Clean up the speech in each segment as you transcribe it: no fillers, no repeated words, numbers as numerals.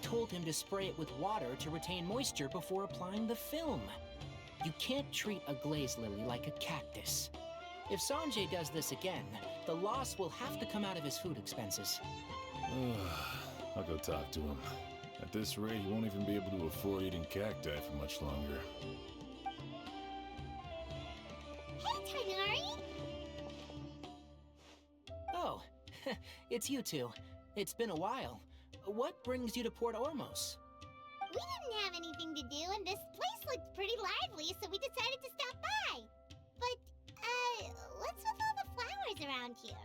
told him to spray it with water to retain moisture before applying the film. You can't treat a glaze lily like a cactus. If Sanjay does this again, the loss will have to come out of his food expenses. I'll go talk to him. At this rate, he won't even be able to afford eating cacti for much longer. Hey, Tainari! Oh, it's you two. It's been a while. What brings you to Port Ormos? We didn't have anything to do, and this place looked pretty lively, so we decided to stop by. But, what's with all the flowers around here?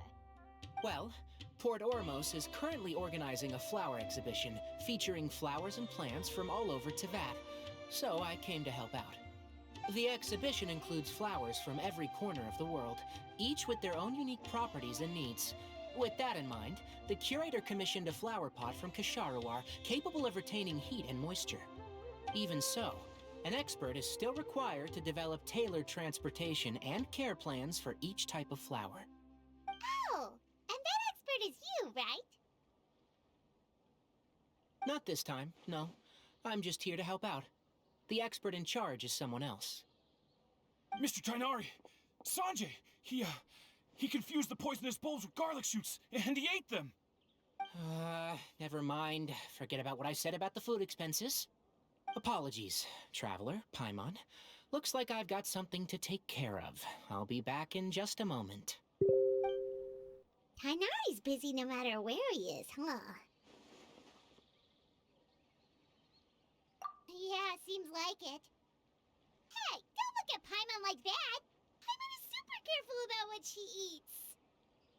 Well, Port Ormos is currently organizing a flower exhibition featuring flowers and plants from all over Teyvat, so I came to help out. The exhibition includes flowers from every corner of the world, each with their own unique properties and needs. With that in mind, the curator commissioned a flower pot from Kasharuar capable of retaining heat and moisture. Even so, an expert is still required to develop tailored transportation and care plans for each type of flower. Oh, and that expert is you, right? Not this time, no. I'm just here to help out. The expert in charge is someone else. Mr. Tainari! Sanjay! He confused the poisonous bulbs with garlic shoots, and he ate them! Never mind. Forget about what I said about the food expenses. Apologies, Traveler, Paimon. Looks like I've got something to take care of. I'll be back in just a moment. Tainari's busy no matter where he is, huh? Yeah, seems like it. Hey, don't look at Paimon like that! Paimon is super careful about what she eats.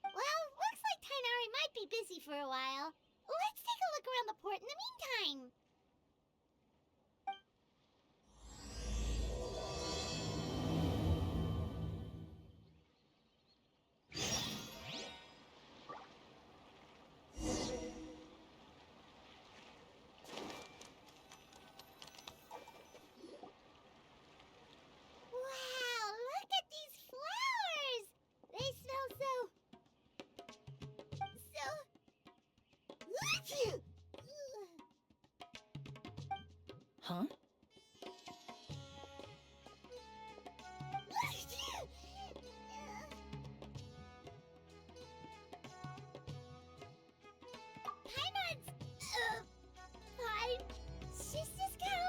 Well, looks like Tainari might be busy for a while. Let's take a look around the port in the meantime. Wow, look at these flowers! They smell so... Huh? Paimon's... fine. She's just got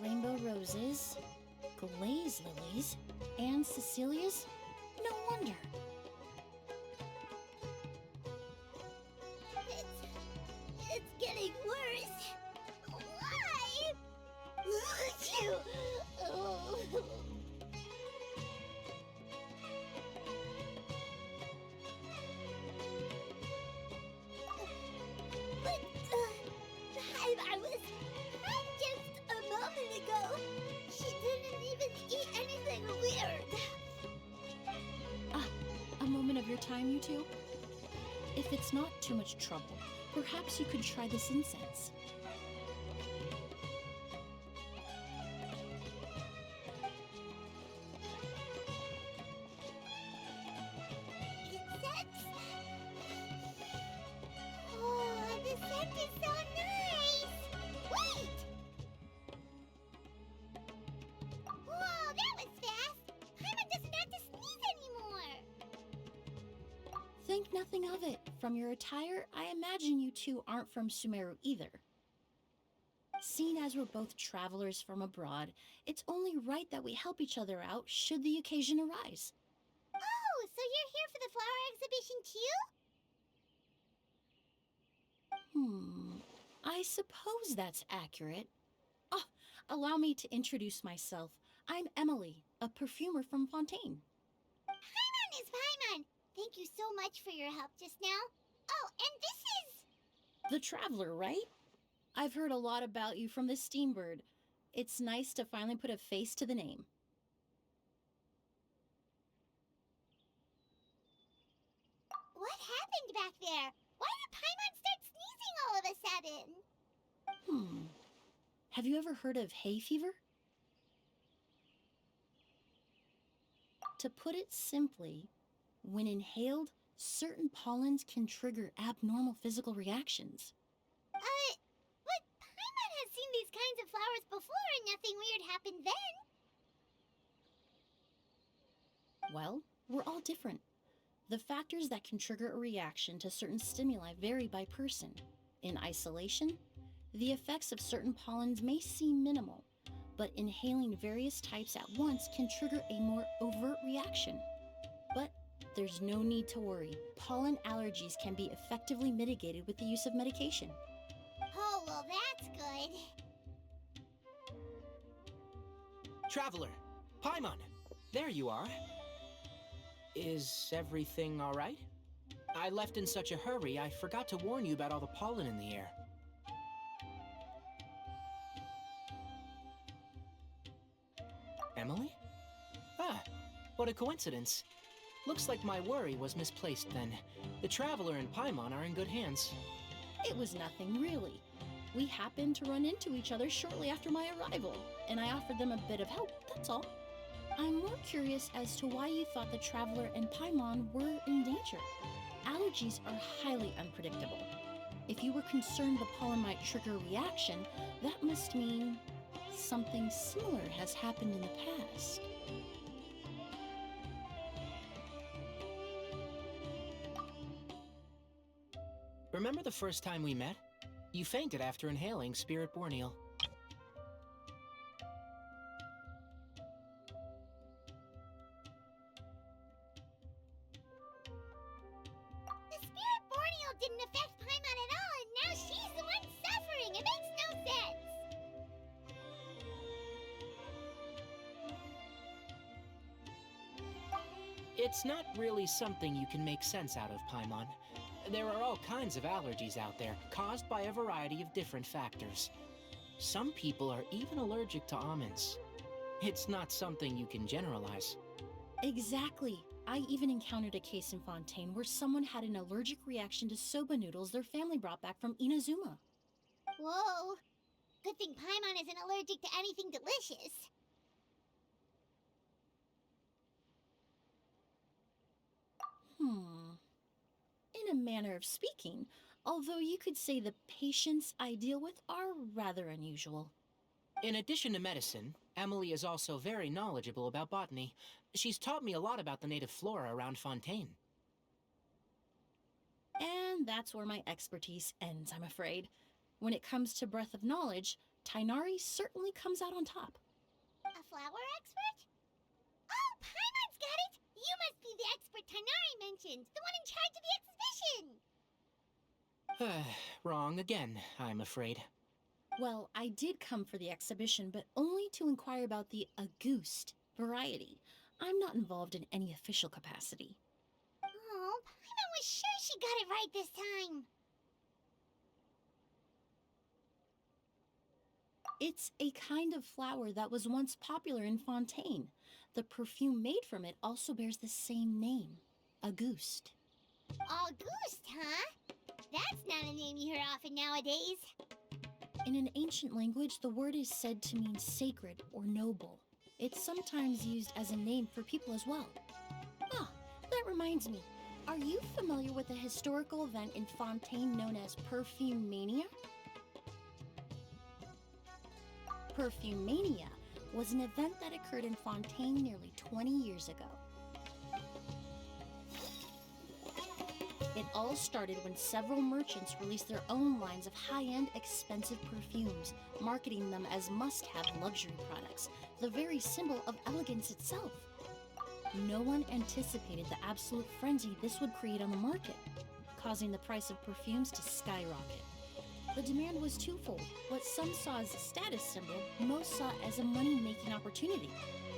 Rainbow roses, glaze lilies, and Cecilia's? No wonder. It's getting worse. Why? But, I was just a moment ago. She didn't even eat anything weird. A moment of your time, you two? If it's not too much trouble, perhaps you could try this incense. Insects? Oh, the scent is so nice! Wait! Whoa, that was fast! Paimon doesn't have to sneeze anymore! Think nothing of it. From your attire, I imagine you two aren't from Sumeru either. Seeing as we're both travelers from abroad, it's only right that we help each other out should the occasion arise. Oh, so you're here for the flower exhibition too? I suppose that's accurate. Oh, allow me to introduce myself. I'm Emily, a perfumer from Fontaine. Paimon is Paimon! Thank you so much for your help just now. Oh, and this is... The Traveler, right? I've heard a lot about you from the Steambird. It's nice to finally put a face to the name. What happened back there? Why did Paimon start sneezing all of a sudden? Have you ever heard of hay fever? To put it simply, when inhaled, certain pollens can trigger abnormal physical reactions. But Paimon has seen these kinds of flowers before and nothing weird happened then. Well, we're all different. The factors that can trigger a reaction to certain stimuli vary by person. In isolation, the effects of certain pollens may seem minimal, but inhaling various types at once can trigger a more overt reaction. But there's no need to worry. Pollen allergies can be effectively mitigated with the use of medication. Oh, well, that's good. Traveler, Paimon, there you are. Is everything all right? I left in such a hurry, I forgot to warn you about all the pollen in the air. Emily? Ah, what a coincidence. Looks like my worry was misplaced then. The Traveler and Paimon are in good hands. It was nothing, really. We happened to run into each other shortly after my arrival, and I offered them a bit of help, that's all. I'm more curious as to why you thought the Traveler and Paimon were in danger. Allergies are highly unpredictable. If you were concerned the pollen might trigger a reaction, that must mean something similar has happened in the past. Remember the first time we met? You fainted after inhaling Spirit Borneal. The Spirit Borneal didn't affect Paimon at all, and now she's the one suffering. It makes no sense. It's not really something you can make sense out of, Paimon. There are all kinds of allergies out there, caused by a variety of different factors. Some people are even allergic to almonds. It's not something you can generalize. Exactly. I even encountered a case in Fontaine where someone had an allergic reaction to soba noodles their family brought back from Inazuma. Whoa. Good thing Paimon isn't allergic to anything delicious. In a manner of speaking, although you could say the patients I deal with are rather unusual. In addition to medicine, Emily is also very knowledgeable about botany. She's taught me a lot about the native flora around Fontaine. And that's where my expertise ends, I'm afraid. When it comes to breadth of knowledge, Tainari certainly comes out on top. A flower expert? Oh, Paimon's got it! You must be the expert Tainari mentioned, the one in charge of the exhibition! Wrong again, I'm afraid. Well, I did come for the exhibition, but only to inquire about the Auguste variety. I'm not involved in any official capacity. Oh, Paimon was sure she got it right this time. It's a kind of flower that was once popular in Fontaine. The perfume made from it also bears the same name, Auguste. Auguste, huh? That's not a name you hear often nowadays. In an ancient language, the word is said to mean sacred or noble. It's sometimes used as a name for people as well. Ah, that reminds me. Are you familiar with a historical event in Fontaine known as Perfume Mania? Perfume Mania was an event that occurred in Fontaine nearly 20 years ago. It all started when several merchants released their own lines of high-end, expensive perfumes, marketing them as must-have luxury products, the very symbol of elegance itself. No one anticipated the absolute frenzy this would create on the market, causing the price of perfumes to skyrocket. The demand was twofold. What some saw as a status symbol, most saw as a money-making opportunity.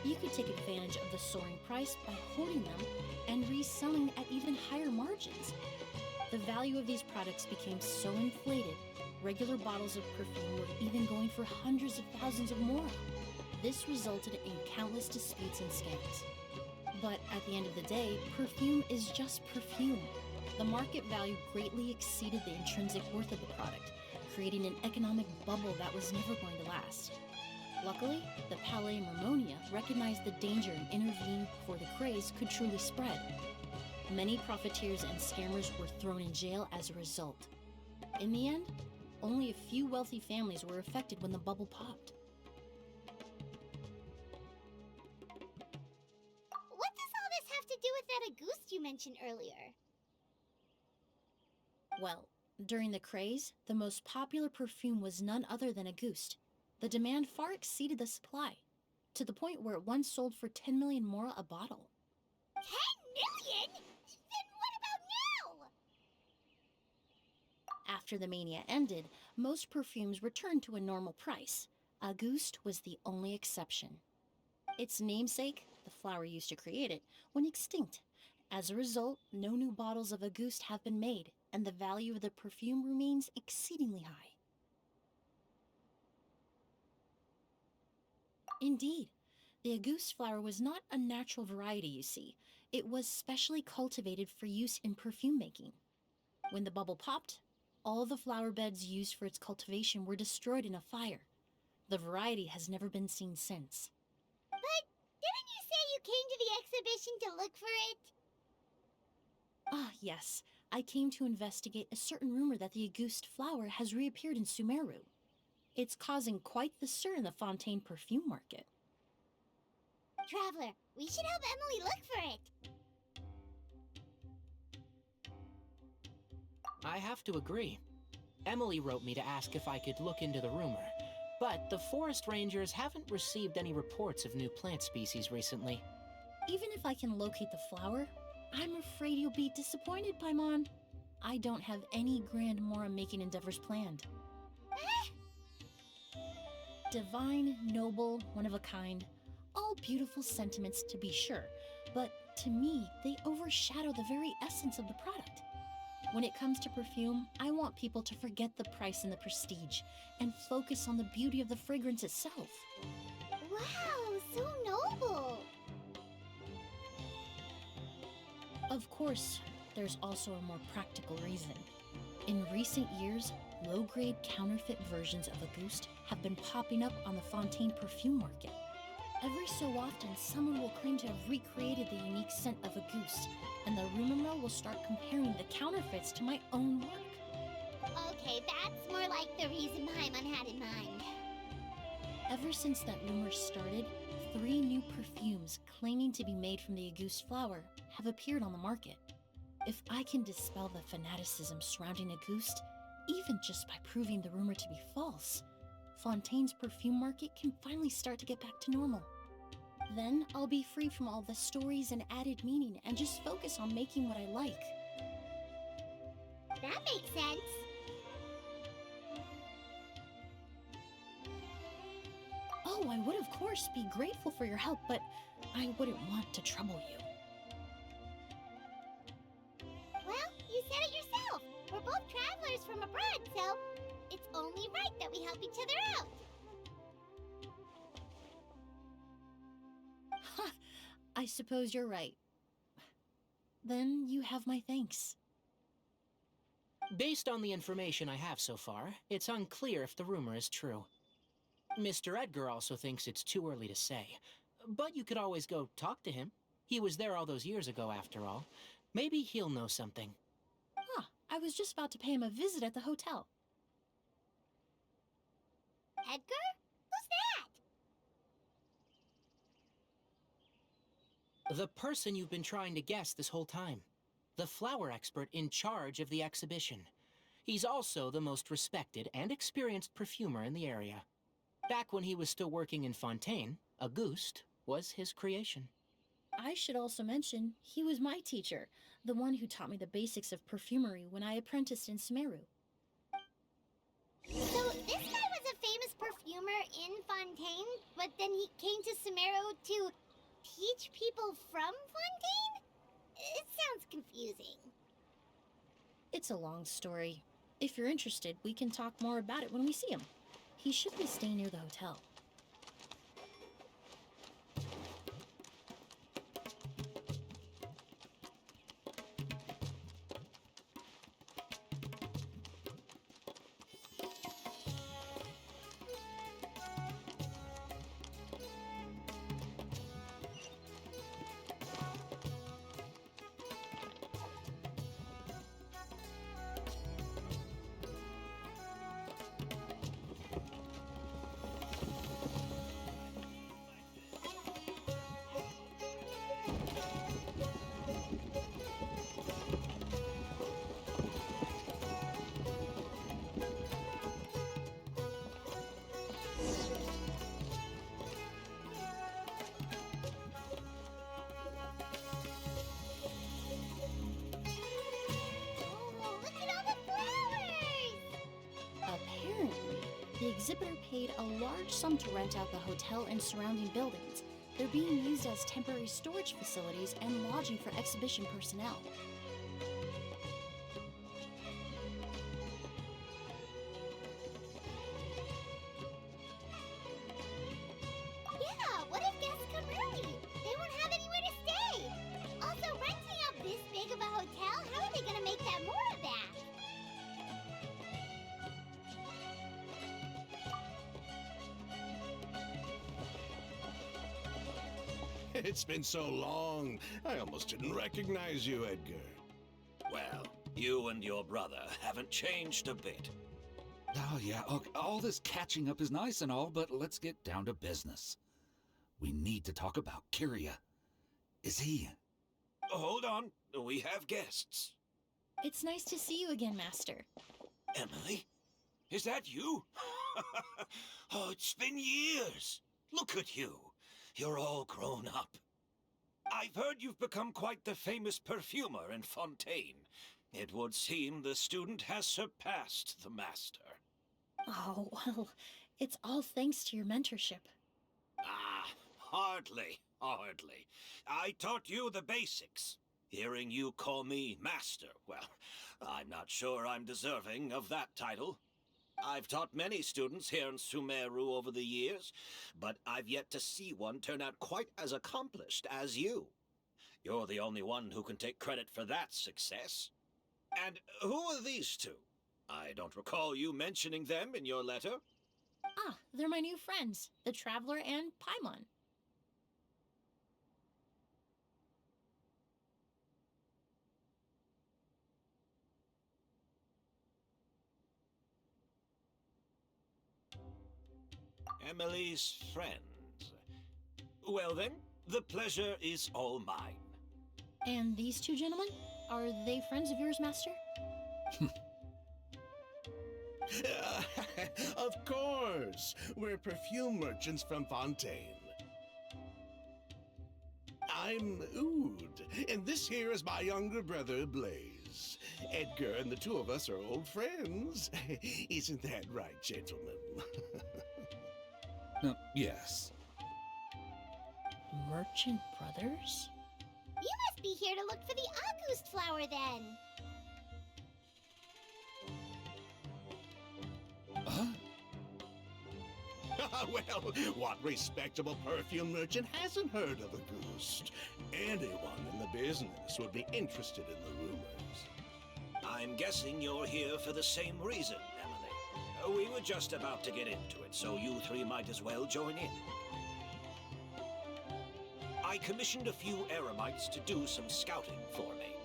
You could take advantage of the soaring price by hoarding them and reselling at even higher margins. The value of these products became so inflated, regular bottles of perfume were even going for hundreds of thousands of more. This resulted in countless disputes and scams. But at the end of the day, perfume is just perfume. The market value greatly exceeded the intrinsic worth of the product, creating an economic bubble that was never going to last. Luckily, the Palais Mermonia recognized the danger and intervened before the craze could truly spread. Many profiteers and scammers were thrown in jail as a result. In the end, only a few wealthy families were affected when the bubble popped. What does all this have to do with that Auguste you mentioned earlier? Well, during the craze, the most popular perfume was none other than Auguste. The demand far exceeded the supply, to the point where it once sold for 10 million mora a bottle. 10 million? Then what about now? After the mania ended, most perfumes returned to a normal price. Auguste was the only exception. Its namesake, the flower used to create it, went extinct. As a result, no new bottles of Auguste have been made, and the value of the perfume remains exceedingly high. Indeed, the Auguste flower was not a natural variety, you see. It was specially cultivated for use in perfume making. When the bubble popped, all the flower beds used for its cultivation were destroyed in a fire. The variety has never been seen since. But didn't you say you came to the exhibition to look for it? Ah, yes. I came to investigate a certain rumor that the Auguste flower has reappeared in Sumeru. It's causing quite the stir in the Fontaine perfume market. Traveler, we should help Emily look for it. I have to agree. Emily wrote me to ask if I could look into the rumor, but the forest rangers haven't received any reports of new plant species recently. Even if I can locate the flower, I'm afraid you'll be disappointed, Paimon. I don't have any grand Mora-making endeavors planned. Divine, noble, one of a kind, all beautiful sentiments to be sure, but to me, they overshadow the very essence of the product. When it comes to perfume, I want people to forget the price and the prestige, and focus on the beauty of the fragrance itself. Wow, so noble. Of course, there's also a more practical reason. In recent years, low-grade counterfeit versions of Auguste have been popping up on the Fontaine perfume market. Every so often, someone will claim to have recreated the unique scent of Auguste, and the rumor mill will start comparing the counterfeits to my own work. Okay, that's more like the reason Paimon had in mind. Ever since that rumor started, 3 new perfumes claiming to be made from the Auguste flower have appeared on the market. If I can dispel the fanaticism surrounding Auguste, even just by proving the rumor to be false, Fontaine's perfume market can finally start to get back to normal. Then I'll be free from all the stories and added meaning and just focus on making what I like. That makes sense. Oh, I would of course be grateful for your help, but I wouldn't want to trouble you. Well, you said it yourself. We're both travelers from abroad, so it's only right that we help each other out. Ha! I suppose you're right. Then you have my thanks. Based on the information I have so far, it's unclear if the rumor is true. Mr. Edgar also thinks it's too early to say, but you could always go talk to him. He was there all those years ago, after all. Maybe he'll know something. Huh, I was just about to pay him a visit at the hotel. Edgar? Who's that? The person you've been trying to guess this whole time. The flower expert in charge of the exhibition. He's also the most respected and experienced perfumer in the area. Back when he was still working in Fontaine, Auguste was his creation. I should also mention, he was my teacher, the one who taught me the basics of perfumery when I apprenticed in Sumeru. So this guy was a famous perfumer in Fontaine, but then he came to Sumeru to teach people from Fontaine? It sounds confusing. It's a long story. If you're interested, we can talk more about it when we see him. He should be staying near the hotel. exhibitor paid a large sum to rent out the hotel and surrounding buildings. They're being used as temporary storage facilities and lodging for exhibition personnel. Yeah, what if guests come early? They won't have anywhere to stay. Also, renting out this big of a hotel, how are they gonna make that more of that? It's been so long, I almost didn't recognize you, Edgar. Well, you and your brother haven't changed a bit. Oh, yeah, okay. All this catching up is nice and all, but let's get down to business. We need to talk about Kyria. Is he... Hold on, we have guests. It's nice to see you again, Master. Emily? Is that you? Oh, it's been years. Look at you. You're all grown up. I've heard you've become quite the famous perfumer in Fontaine. It would seem the student has surpassed the master. Oh, well, it's all thanks to your mentorship. Ah, hardly. I taught you the basics. Hearing you call me master, well, I'm not sure I'm deserving of that title. I've taught many students here in Sumeru over the years, but I've yet to see one turn out quite as accomplished as you. You're the only one who can take credit for that success. And who are these two? I don't recall you mentioning them in your letter. Ah, they're my new friends, the Traveler and Paimon. Emily's friends. Well then, the pleasure is all mine. And these two gentlemen? Are they friends of yours, Master? Of course! We're perfume merchants from Fontaine. I'm Oud, and this here is my younger brother, Blaze. Edgar and the two of us are old friends. Isn't that right, gentlemen? Yes. Merchant brothers? You must be here to look for the August flower then. Huh? Well, what respectable perfume merchant hasn't heard of a Ghost? Anyone in the business would be interested in the rumors. I'm guessing you're here for the same reason, Emily. We were just about to get into it, so you three might as well join in. I commissioned a few eremites to do some scouting for me.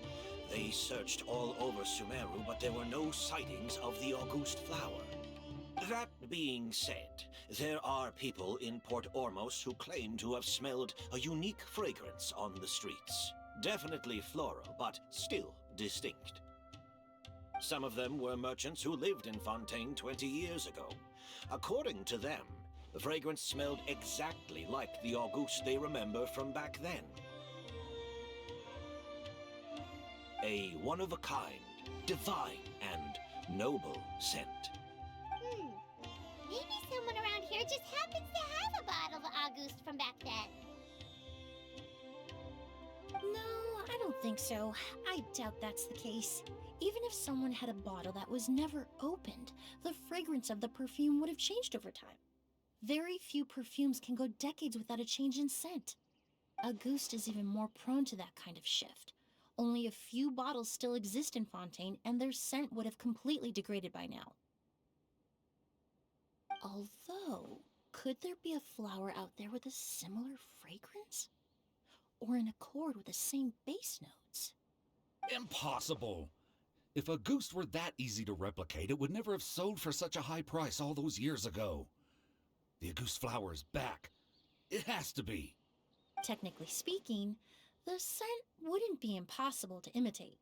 They searched all over Sumeru, but there were no sightings of the August flower. That being said, there are people in Port Ormos who claim to have smelled a unique fragrance on the streets. Definitely floral, but still distinct. Some of them were merchants who lived in Fontaine 20 years ago. According to them, the fragrance smelled exactly like the August they remember from back then. A one-of-a-kind, divine, and noble scent. Maybe someone around here just happens to have a bottle of August from back then. No, I don't think so. I doubt that's the case. Even if someone had a bottle that was never opened, the fragrance of the perfume would have changed over time. Very few perfumes can go decades without a change in scent. Auguste is even more prone to that kind of shift. Only a few bottles still exist in Fontaine, and their scent would have completely degraded by now. Although, could there be a flower out there with a similar fragrance? Or in accord with the same base notes? Impossible! If a goose were that easy to replicate, it would never have sold for such a high price all those years ago. The Auguste flower is back. It has to be. Technically speaking, the scent wouldn't be impossible to imitate.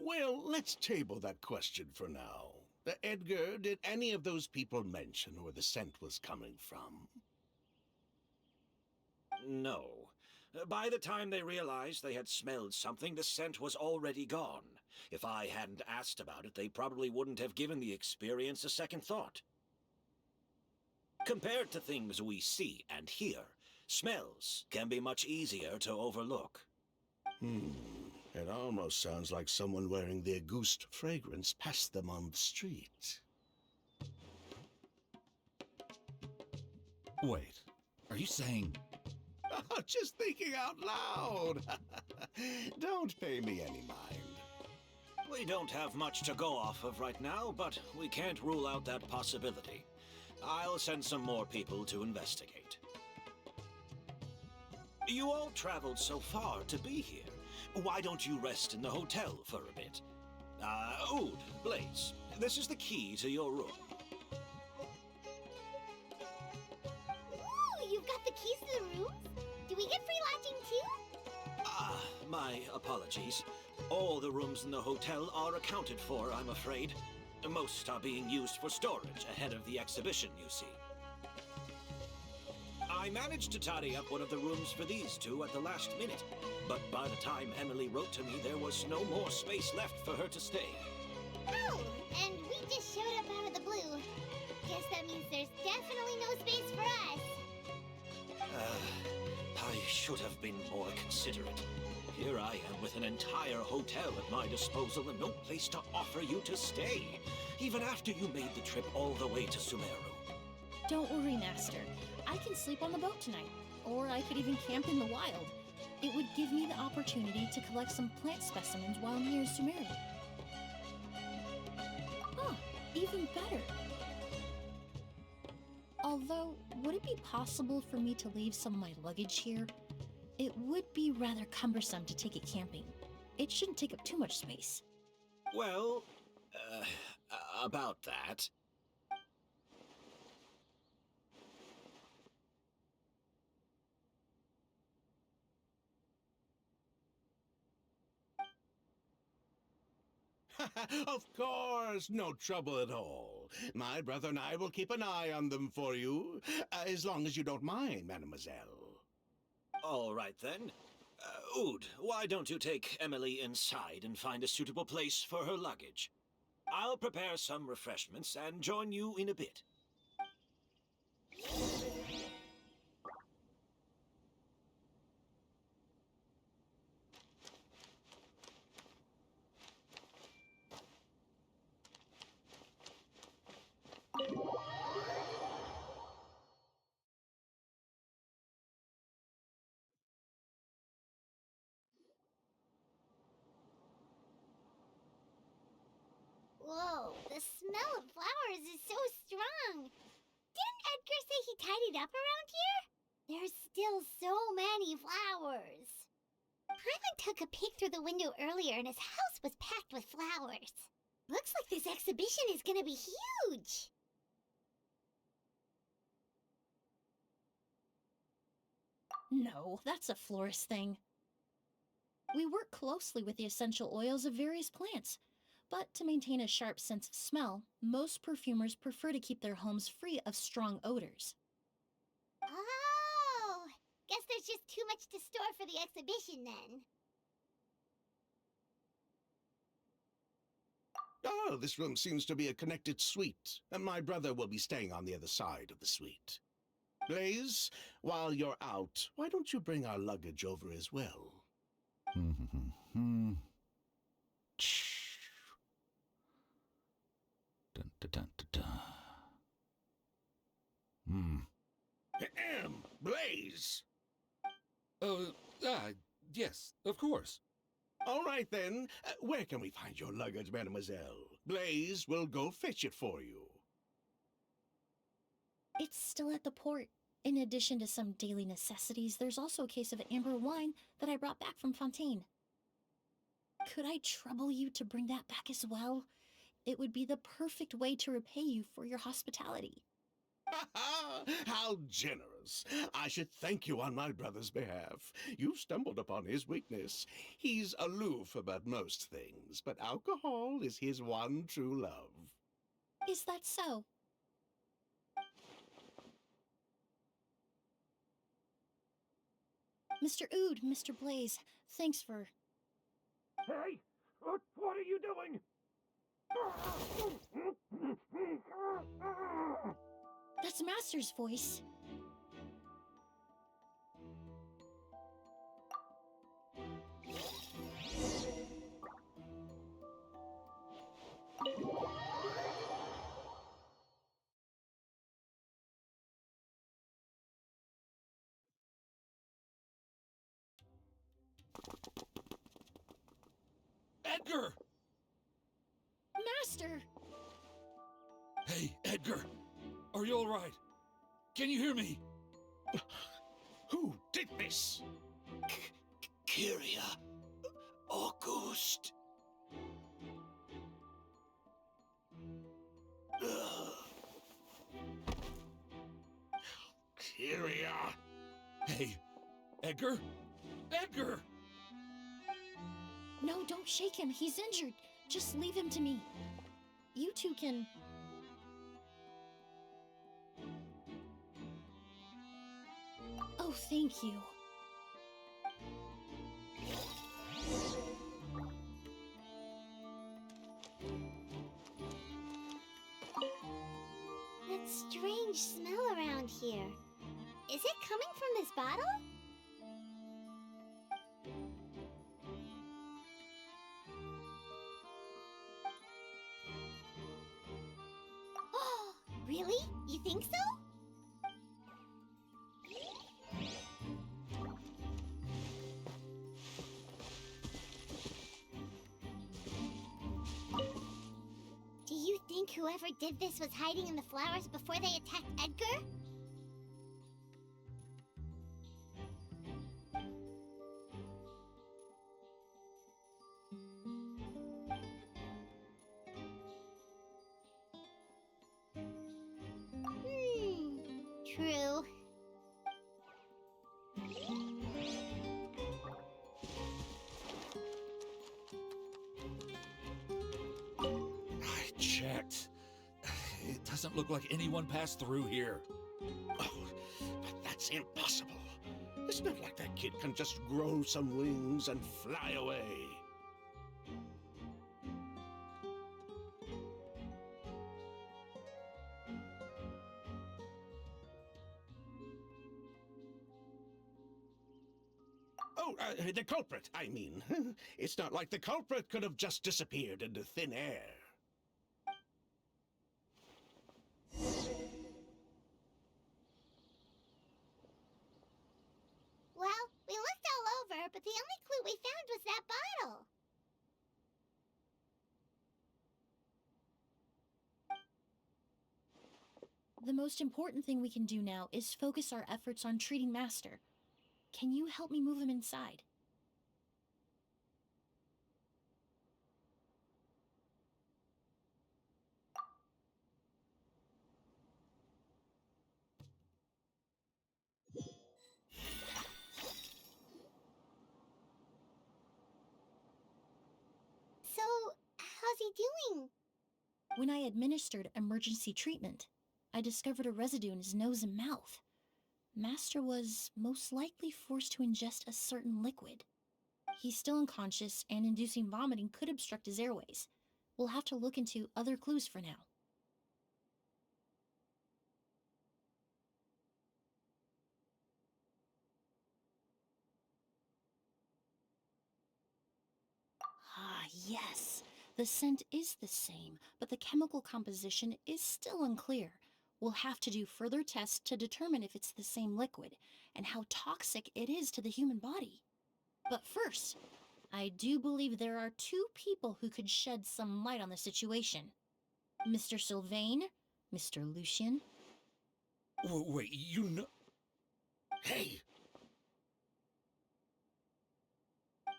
Well, let's table that question for now. Edgar, did any of those people mention where the scent was coming from? No. By the time they realized they had smelled something, the scent was already gone. If I hadn't asked about it, they probably wouldn't have given the experience a second thought. Compared to things we see and hear, smells can be much easier to overlook. It almost sounds like someone wearing the Auguste fragrance passed them on the street. Wait, are you saying... Just thinking out loud. Don't pay me any mind. We don't have much to go off of right now, but we can't rule out that possibility. I'll send some more people to investigate. You all traveled so far to be here. Why don't you rest in the hotel for a bit? Oud, Blaze, this is the key to your room. Ooh, you've got the keys to the rooms? Do we get free lodging too? My apologies. All the rooms in the hotel are accounted for, I'm afraid. Most are being used for storage ahead of the exhibition, you see. I managed to tidy up one of the rooms for these two at the last minute, but by the time Emily wrote to me, there was no more space left for her to stay. Oh, and we just showed up out of the blue. Guess that means there's definitely no space for us. I should have been more considerate. Here I am with an entire hotel at my disposal and no place to offer you to stay, even after you made the trip all the way to Sumeru. Don't worry, Master. I can sleep on the boat tonight, or I could even camp in the wild. It would give me the opportunity to collect some plant specimens while near Sumeru. Huh, even better. Although, would it be possible for me to leave some of my luggage here? It would be rather cumbersome to take it camping. It shouldn't take up too much space. Well, about that. Of course, no trouble at all. My brother and I will keep an eye on them for you, as long as you don't mind, mademoiselle. All right then. Oud, why don't you take Emily inside and find a suitable place for her luggage? I'll prepare some refreshments and join you in a bit. Whoa, the smell of flowers is so strong. Didn't Edgar say he tidied up around here? There's still so many flowers. Paimon took a peek through the window earlier and his house was packed with flowers. Looks like this exhibition is gonna be huge. No, that's a florist thing. We work closely with the essential oils of various plants. But to maintain a sharp sense of smell, most perfumers prefer to keep their homes free of strong odors. Oh, guess there's just too much to store for the exhibition then. Oh, this room seems to be a connected suite, and my brother will be staying on the other side of the suite. Blaze, while you're out, why don't you bring our luggage over as well? Dun, dun, dun, dun, dun. Blaze! Yes, of course. All right then, where can we find your luggage, mademoiselle? Blaze will go fetch it for you. It's still at the port. In addition to some daily necessities, there's also a case of amber wine that I brought back from Fontaine. Could I trouble you to bring that back as well? It would be the perfect way to repay you for your hospitality. How generous! I should thank you on my brother's behalf. You stumbled upon his weakness. He's aloof about most things, but alcohol is his one true love. Is that so? Mr. Oud, Mr. Blaze, thanks for... Hey! What are you doing? That's Master Master's voice. Edgar! Master! Hey, Edgar! Are you alright? Can you hear me? Who did this? Kyria. August. Kyria. Hey, Edgar? Edgar! No, don't shake him. He's injured. Just leave him to me. You two can... Oh, thank you. That strange smell around here. Is it coming from this bottle? Oh, really? You think so? Do you think whoever did this was hiding in the flowers before they attacked Edgar? True. I checked. It doesn't look like anyone passed through here. Oh, but that's impossible. It's not like that kid can just grow some wings and fly away. Oh, the culprit, I mean. It's not like the culprit could have just disappeared into thin air. Well, we looked all over, but the only clue we found was that bottle. The most important thing we can do now is focus our efforts on treating Master. Can you help me move him inside? So, how's he doing? When I administered emergency treatment, I discovered a residue in his nose and mouth. Master was most likely forced to ingest a certain liquid. He's still unconscious, and inducing vomiting could obstruct his airways. We'll have to look into other clues for now. Ah, yes. The scent is the same, but the chemical composition is still unclear. We'll have to do further tests to determine if it's the same liquid and how toxic it is to the human body. But first, I do believe there are two people who could shed some light on the situation. Mr. Sylvain, Mr. Lucien. Wait, you know... Hey!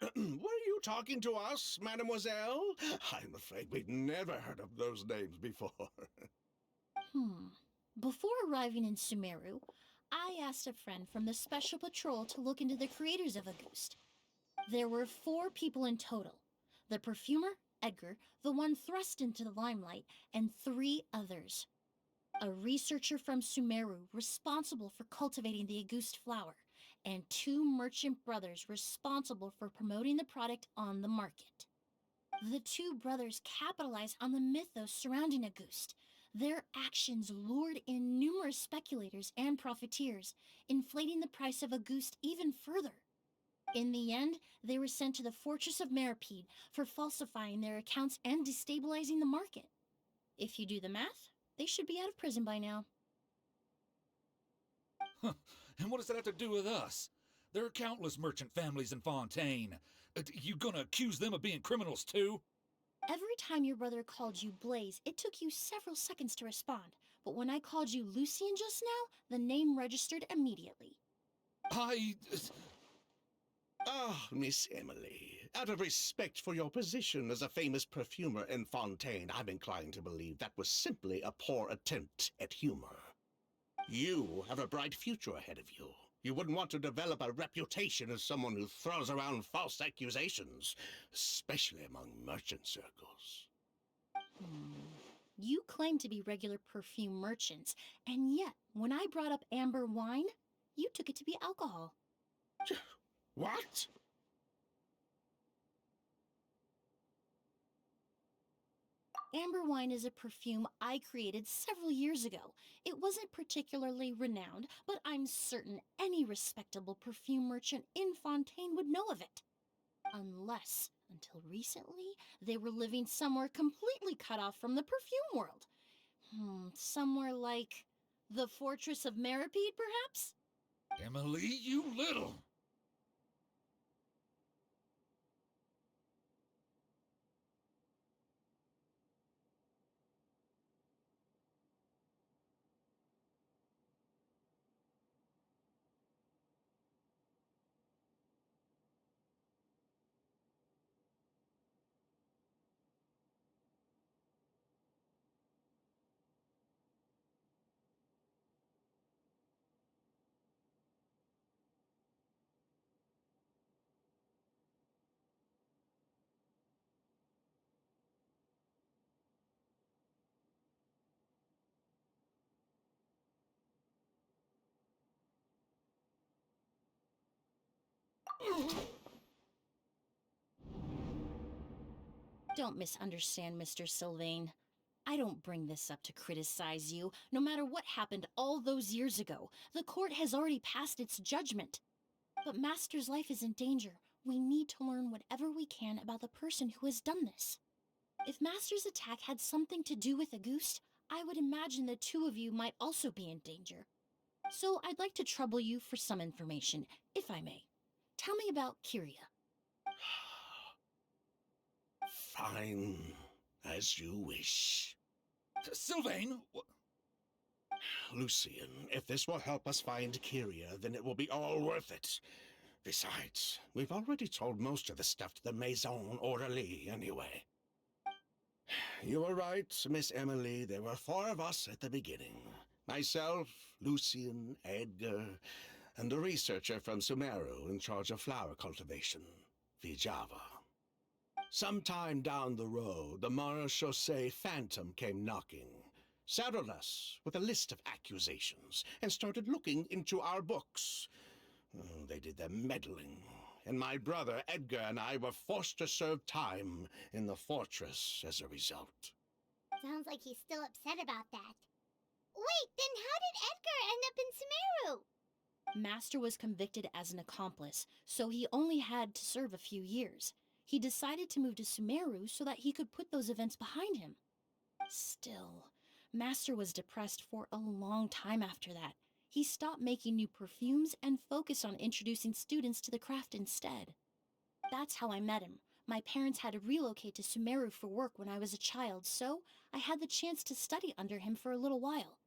Were you talking to us, mademoiselle? I'm afraid we've never heard of those names before. Before arriving in Sumeru, I asked a friend from the Special Patrol to look into the creators of Auguste. There were 4 people in total. The perfumer, Edgar, the one thrust into the limelight, and 3 others. A researcher from Sumeru responsible for cultivating the Auguste flower, and 2 merchant brothers responsible for promoting the product on the market. The 2 brothers capitalized on the mythos surrounding Auguste. Their actions lured in numerous speculators and profiteers, inflating the price of Auguste even further. In the end, they were sent to the Fortress of Meripede for falsifying their accounts and destabilizing the market. If you do the math, they should be out of prison by now. Huh. And what does that have to do with us? There are countless merchant families in Fontaine. You gonna accuse them of being criminals too? Every time your brother called you Blaze, it took you several seconds to respond. But when I called you Lucien just now, the name registered immediately. Ah, Miss Emily, out of respect for your position as a famous perfumer in Fontaine, I'm inclined to believe that was simply a poor attempt at humor. You have a bright future ahead of you. You wouldn't want to develop a reputation as someone who throws around false accusations, especially among merchant circles. You claim to be regular perfume merchants, and yet, when I brought up amber wine, you took it to be alcohol. What? Amber wine is a perfume I created several years ago. It wasn't particularly renowned, but I'm certain any respectable perfume merchant in Fontaine would know of it. Unless, until recently, they were living somewhere completely cut off from the perfume world. Somewhere like the Fortress of Meripede, perhaps? Emily, you little... Don't misunderstand, Mr. Sylvain. I don't bring this up to criticize you. No matter what happened all those years ago, the court has already passed its judgment. But Master's life is in danger. We need to learn whatever we can about the person who has done this. If Master's attack had something to do with Auguste, I would imagine the two of you might also be in danger. So I'd like to trouble you for some information, if I may. Tell me about Kyria. Fine, as you wish. Sylvain! Lucien, if this will help us find Kyria, then it will be all worth it. Besides, we've already told most of the stuff to the Maison Orderly anyway. You were right, Miss Emily. There were 4 of us at the beginning. Myself, Lucien, Edgar, and the researcher from Sumeru in charge of flower cultivation, Vijava. Sometime down the road, the Marechaussee Phantom came knocking, saddled us with a list of accusations, and started looking into our books. They did their meddling, and my brother Edgar and I were forced to serve time in the fortress as a result. Sounds like he's still upset about that. Wait, then how did Edgar end up in Sumeru? Master was convicted as an accomplice, so he only had to serve a few years. He decided to move to Sumeru so that he could put those events behind him. Still, Master was depressed for a long time after that. He stopped making new perfumes and focused on introducing students to the craft instead. That's how I met him. My parents had to relocate to Sumeru for work when I was a child, so I had the chance to study under him for a little while.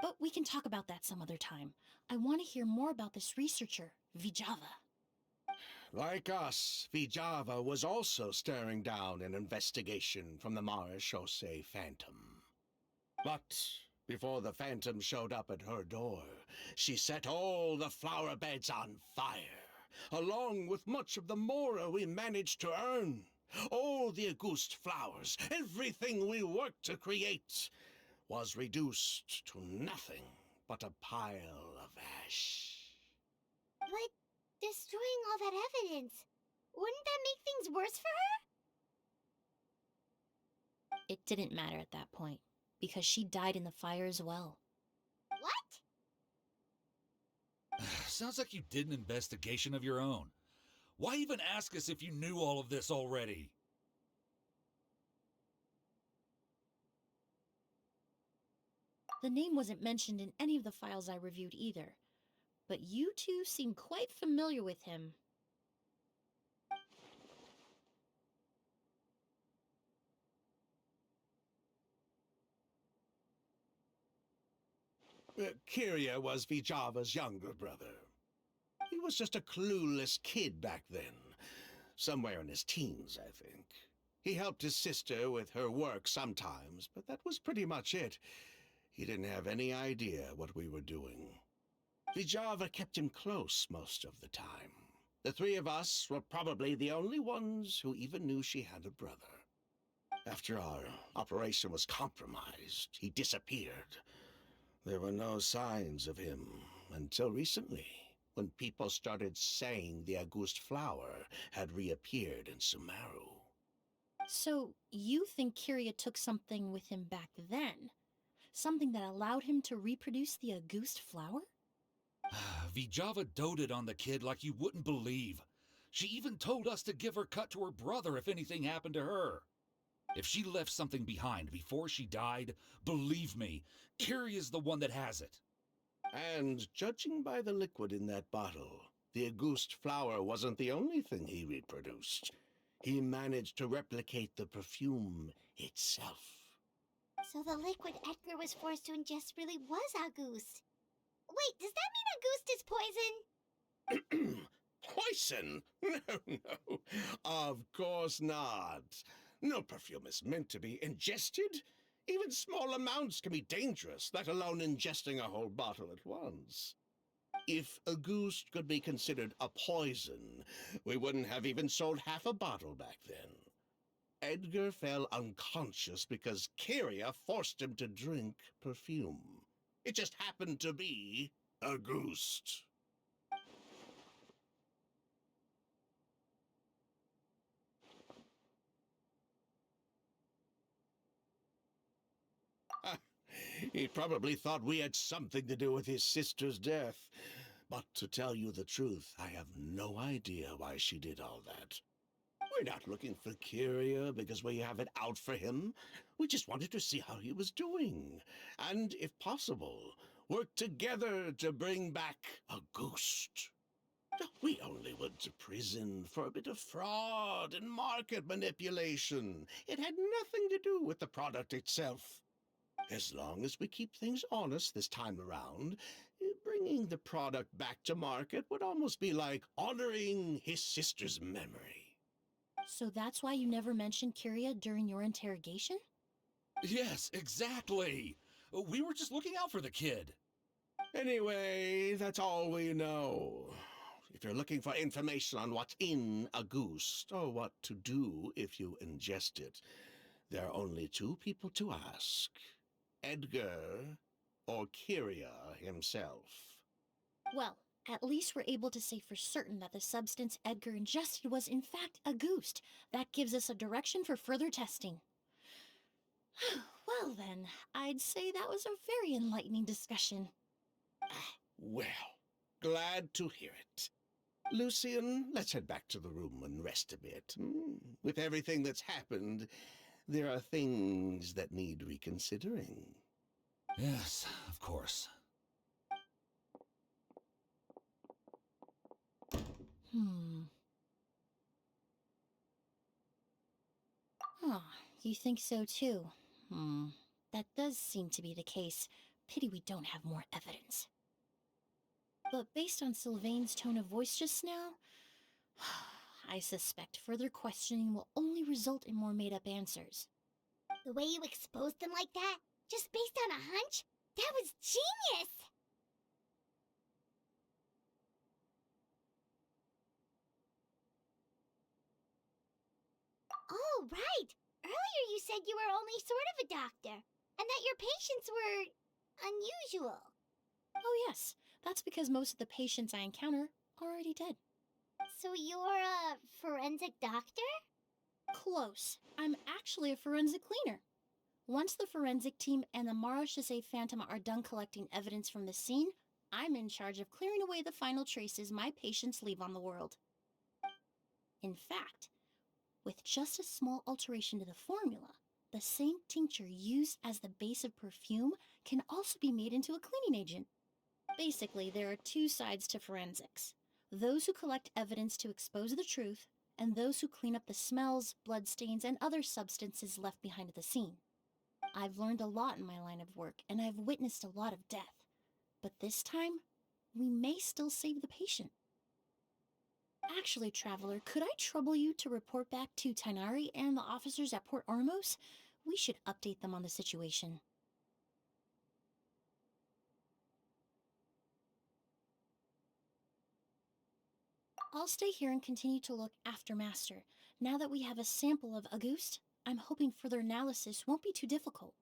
But we can talk about that some other time. I want to hear more about this researcher, Vijava. Like us, Vijava was also staring down an investigation from the Marechaussee Phantom. But before the Phantom showed up at her door, she set all the flower beds on fire, along with much of the mora we managed to earn. All the Auguste flowers, everything we worked to create, was reduced to nothing but a pile of ash. But destroying all that evidence, wouldn't that make things worse for her? It didn't matter at that point, because she died in the fire as well. What? Sounds like you did an investigation of your own. Why even ask us if you knew all of this already? The name wasn't mentioned in any of the files I reviewed either, but you two seem quite familiar with him. Kyria was Vijava's younger brother. He was just a clueless kid back then. Somewhere in his teens, I think. He helped his sister with her work sometimes, but that was pretty much it. He didn't have any idea what we were doing. Vijava kept him close most of the time. The three of us were probably the only ones who even knew she had a brother. After our operation was compromised, he disappeared. There were no signs of him until recently, when people started saying the August flower had reappeared in Sumeru. So, you think Kyria took something with him back then? Something that allowed him to reproduce the August flower? Vijava doted on the kid like you wouldn't believe. She even told us to give her cut to her brother if anything happened to her. If she left something behind before she died, believe me, Kyria's the one that has it. And judging by the liquid in that bottle, the August flower wasn't the only thing he reproduced. He managed to replicate the perfume itself. So the liquid Edgar was forced to ingest really was August. Wait, does that mean August is poison? Poison? No, no. Of course not. No perfume is meant to be ingested. Even small amounts can be dangerous, let alone ingesting a whole bottle at once. If August could be considered a poison, we wouldn't have even sold half a bottle back then. Edgar fell unconscious because Kyria forced him to drink perfume. It just happened to be August. He probably thought we had something to do with his sister's death. But to tell you the truth, I have no idea why she did all that. We're not looking for Kyria because we have it out for him. We just wanted to see how he was doing. And, if possible, work together to bring back August. We only went to prison for a bit of fraud and market manipulation. It had nothing to do with the product itself. As long as we keep things honest this time around, bringing the product back to market would almost be like honoring his sister's memory. So that's why you never mentioned Kyria during your interrogation? Yes, exactly. We were just looking out for the kid. Anyway, that's all we know. If you're looking for information on what's in August, or what to do if you ingest it, there are only two people to ask. Edgar or Kyria himself. Well, at least we're able to say for certain that the substance Edgar ingested was in fact August. That gives us a direction for further testing. Well then, I'd say that was a very enlightening discussion. Well, glad to hear it. Lucian, let's head back to the room and rest a bit. With everything that's happened, there are things that need reconsidering. Yes, of course. Oh, you think so too? That does seem to be the case. Pity we don't have more evidence. But based on Sylvain's tone of voice just now, I suspect further questioning will only result in more made-up answers. The way you exposed them like that, just based on a hunch, that was genius! Oh, right! Earlier you said you were only sort of a doctor, and that your patients were unusual. Oh yes, that's because most of the patients I encounter are already dead. So you're a forensic doctor? Close. I'm actually a forensic cleaner. Once the forensic team and the Marachese Phantom are done collecting evidence from the scene, I'm in charge of clearing away the final traces my patients leave on the world. In fact, with just a small alteration to the formula, the same tincture used as the base of perfume can also be made into a cleaning agent. Basically, there are two sides to forensics: those who collect evidence to expose the truth, and those who clean up the smells, bloodstains, and other substances left behind at the scene. I've learned a lot in my line of work, and I've witnessed a lot of death. But this time, we may still save the patient. Actually, Traveler, could I trouble you to report back to Tainari and the officers at Port Ormos? We should update them on the situation. I'll stay here and continue to look after Master. Now that we have a sample of Auguste, I'm hoping further analysis won't be too difficult.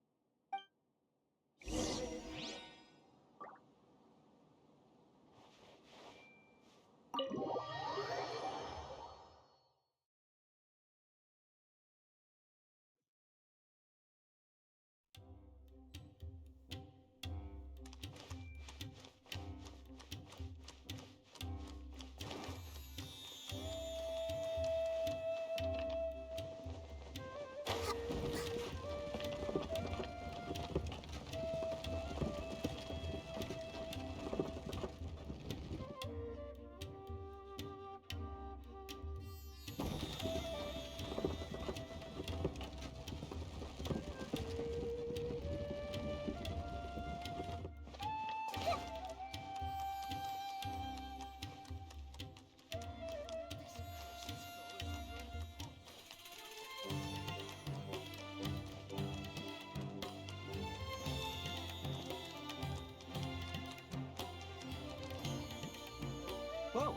Whoa,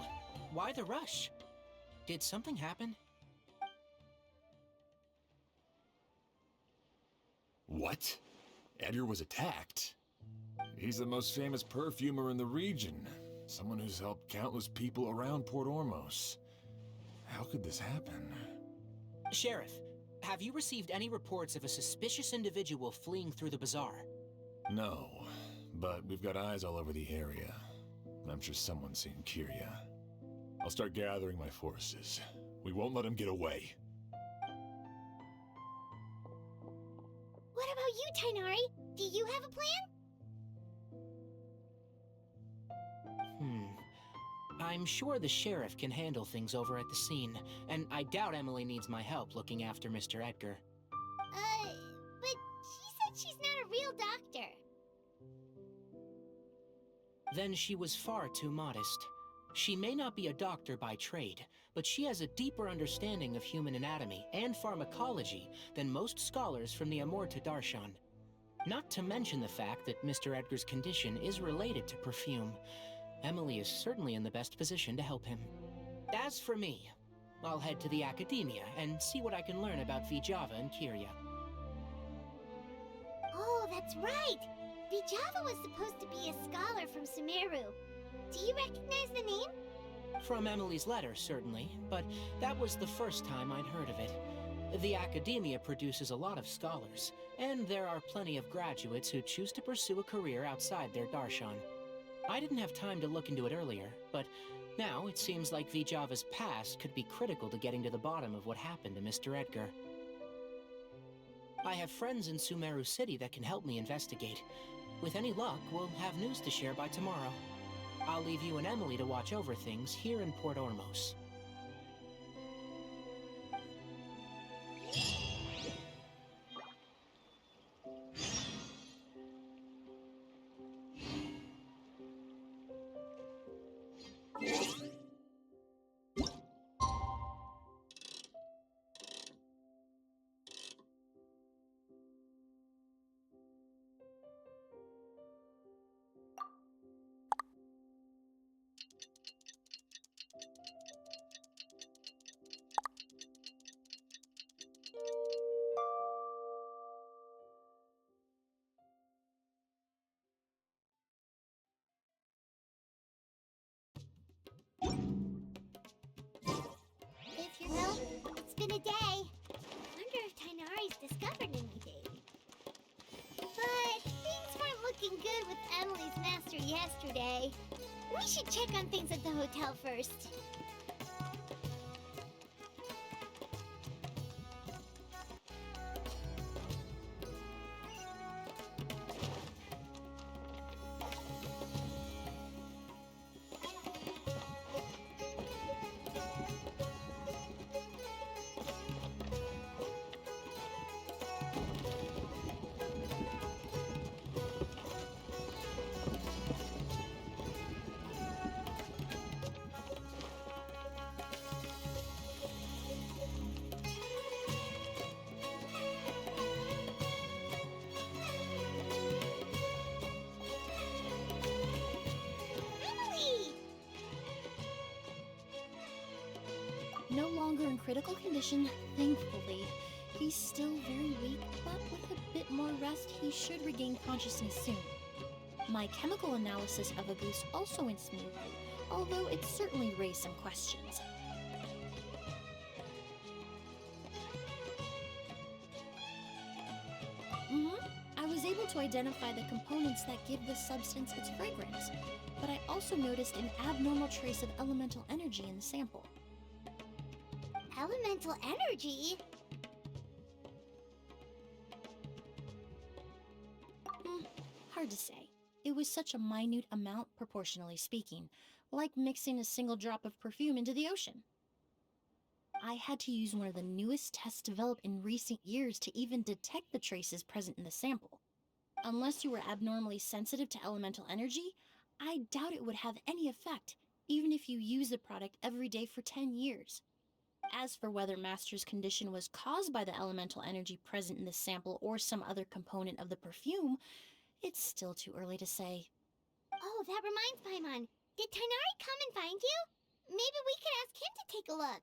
why the rush? Did something happen? What? Edgar was attacked? He's the most famous perfumer in the region. Someone who's helped countless people around Port Ormos. How could this happen? Sheriff, have you received any reports of a suspicious individual fleeing through the bazaar? No, but we've got eyes all over the area. I'm sure someone's seen Kyria. I'll start gathering my forces. We won't let him get away. What about you, Tainari? Do you have a plan? I'm sure the sheriff can handle things over at the scene, and I doubt Emily needs my help looking after Mr. Edgar. But she said she's not a real doctor. Then she was far too modest. She may not be a doctor by trade, but she has a deeper understanding of human anatomy and pharmacology than most scholars from the Amorta Darshan. Not to mention the fact that Mr. Edgar's condition is related to perfume. Emily is certainly in the best position to help him. As for me, I'll head to the Academia and see what I can learn about Vijava and Kyria. Oh, that's right! Vijava was supposed to be a scholar from Sumeru. Do you recognize the name? From Emily's letter, certainly, but that was the first time I'd heard of it. The Academia produces a lot of scholars, and there are plenty of graduates who choose to pursue a career outside their darshan. I didn't have time to look into it earlier, but now it seems like Vijava's past could be critical to getting to the bottom of what happened to Mr. Edgar. I have friends in Sumeru City that can help me investigate. With any luck, we'll have news to share by tomorrow. I'll leave you and Emily to watch over things here in Port Ormos. Well, it's been a day. Wonder if Tainari's discovered anything. yesterday. We should check on things at the hotel first. No longer in critical condition, thankfully. He's still very weak, but with a bit more rest, he should regain consciousness soon. My chemical analysis of a goose also went smoothly, although it certainly raised some questions. I was able to identify the components that give the substance its fragrance, but I also noticed an abnormal trace of elemental energy in the sample. Elemental energy? Hard to say. It was such a minute amount, proportionally speaking, like mixing a single drop of perfume into the ocean. I had to use one of the newest tests developed in recent years to even detect the traces present in the sample. Unless you were abnormally sensitive to elemental energy, I doubt it would have any effect, even if you use the product every day for 10 years. As for whether Master's condition was caused by the elemental energy present in the sample or some other component of the perfume, it's still too early to say. Oh, that reminds Paimon. Did Tainari come and find you? Maybe we could ask him to take a look.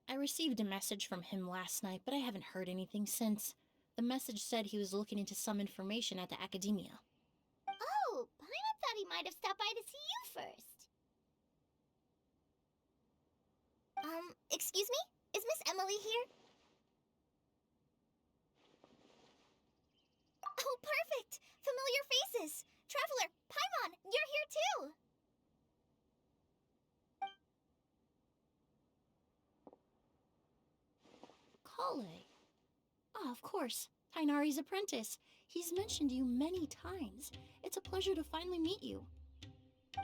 I received a message from him last night, but I haven't heard anything since. The message said he was looking into some information at the Academia. Oh, Paimon thought he might have stopped by to see you first. Excuse me? Is Miss Emily here? Oh, perfect! Familiar faces! Traveler, Paimon, you're here too! Kale. Ah, of course. Tainari's apprentice. He's mentioned you many times. It's a pleasure to finally meet you.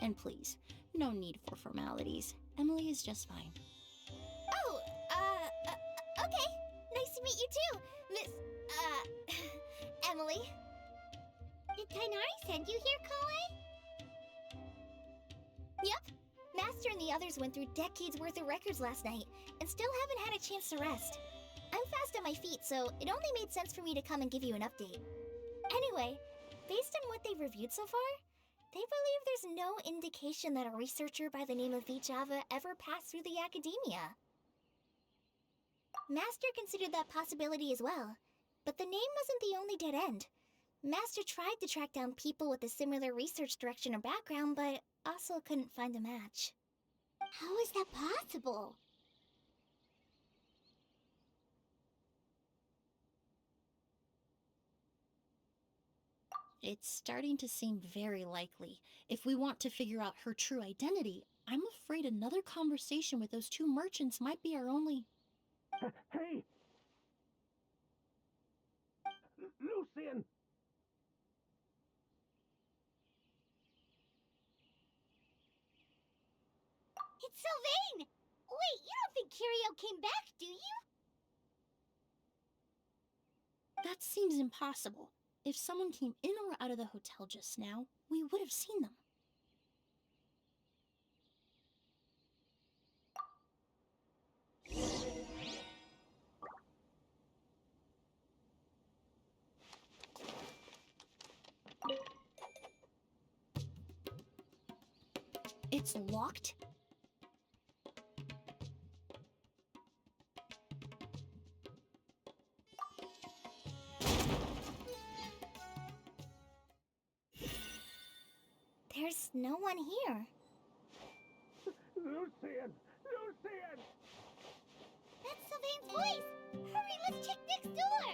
And please, no need for formalities. Emily is just fine. Oh, okay. Nice to meet you too, Miss, Emily. Did Tainari send you here, Kale? Yep. Master and the others went through decades worth of records last night, and still haven't had a chance to rest. I'm fast on my feet, so it only made sense for me to come and give you an update. Anyway, based on what they've reviewed so far, they believe there's no indication that a researcher by the name of Vijava ever passed through the Academia. Master considered that possibility as well, but the name wasn't the only dead end. Master tried to track down people with a similar research direction or background, but also couldn't find a match. How is that possible? It's starting to seem very likely. If we want to figure out her true identity, I'm afraid another conversation with those two merchants might be our only... Hey! Lucian! It's Sylvain! Wait, you don't think Curio came back, do you? That seems impossible. If someone came in or out of the hotel just now, we would have seen them. It's locked? There's no one here. Lucian! Lucian! That's Sylvain's voice! Hurry, let's check next door!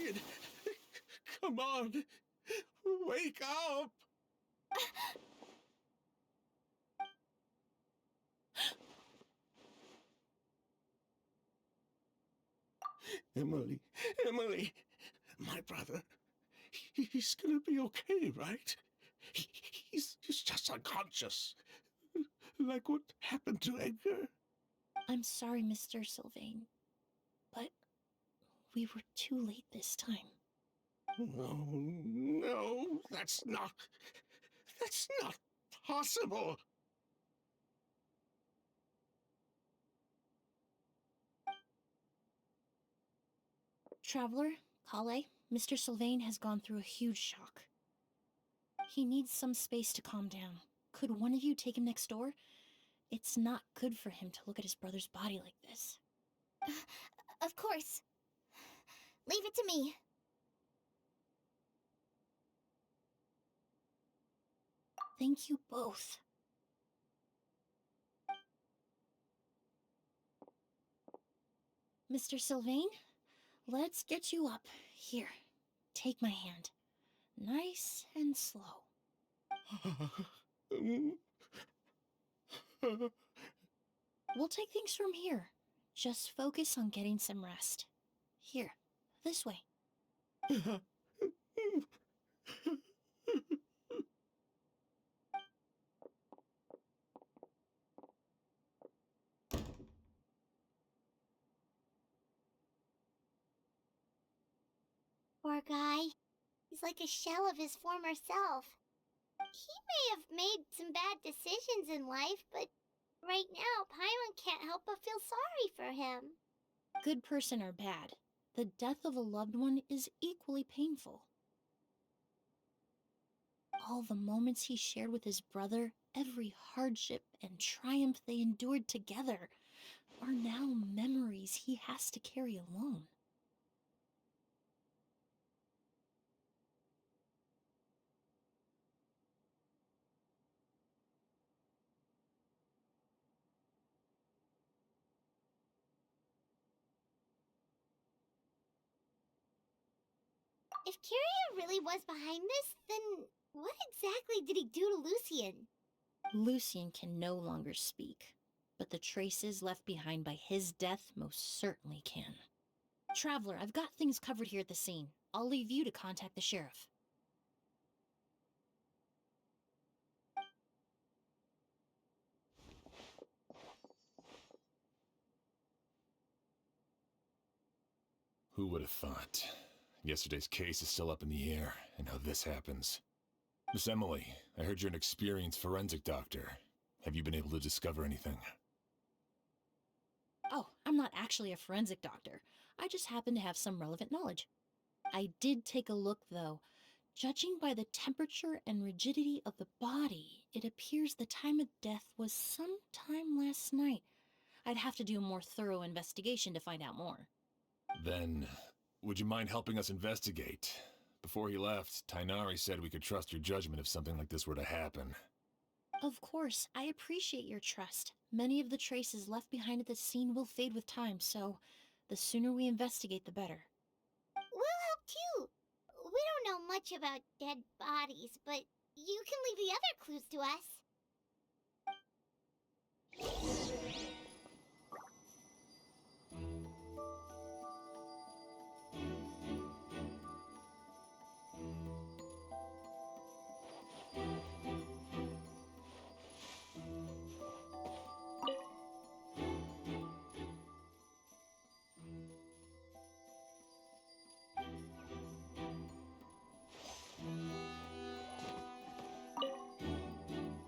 kid. Come on. Wake up. Emily, Emily, my brother, he's gonna be okay, right? He's just unconscious. Like what happened to Edgar. I'm sorry, Mr. Sylvain, but we were too late this time. No, no, that's not possible. Traveler, Kale, Mr. Sylvain has gone through a huge shock. He needs some space to calm down. Could one of you take him next door? It's not good for him to look at his brother's body like this. Of course. Leave it to me. Thank you both. Mr. Sylvain, let's get you up. Here, take my hand. Nice and slow. We'll take things from here. Just focus on getting some rest. Here, this way. Poor guy. He's like a shell of his former self. He may have made some bad decisions in life, but right now, Paimon can't help but feel sorry for him. Good person or bad, the death of a loved one is equally painful. All the moments he shared with his brother, every hardship and triumph they endured together, are now memories he has to carry alone. If Kiria really was behind this, then what exactly did he do to Lucien? Lucien can no longer speak, but the traces left behind by his death most certainly can. Traveler, I've got things covered here at the scene. I'll leave you to contact the sheriff. Who would have thought? Yesterday's case is still up in the air, and now this happens. Miss Emily, I heard you're an experienced forensic doctor. Have you been able to discover anything? Oh, I'm not actually a forensic doctor. I just happen to have some relevant knowledge. I did take a look, though. Judging by the temperature and rigidity of the body, it appears the time of death was sometime last night. I'd have to do a more thorough investigation to find out more. Then, would you mind helping us investigate? Before he left, Tainari said we could trust your judgment if something like this were to happen. Of course, I appreciate your trust. Many of the traces left behind at the scene will fade with time, so the sooner we investigate, the better. We'll help too. We don't know much about dead bodies, but you can leave the other clues to us.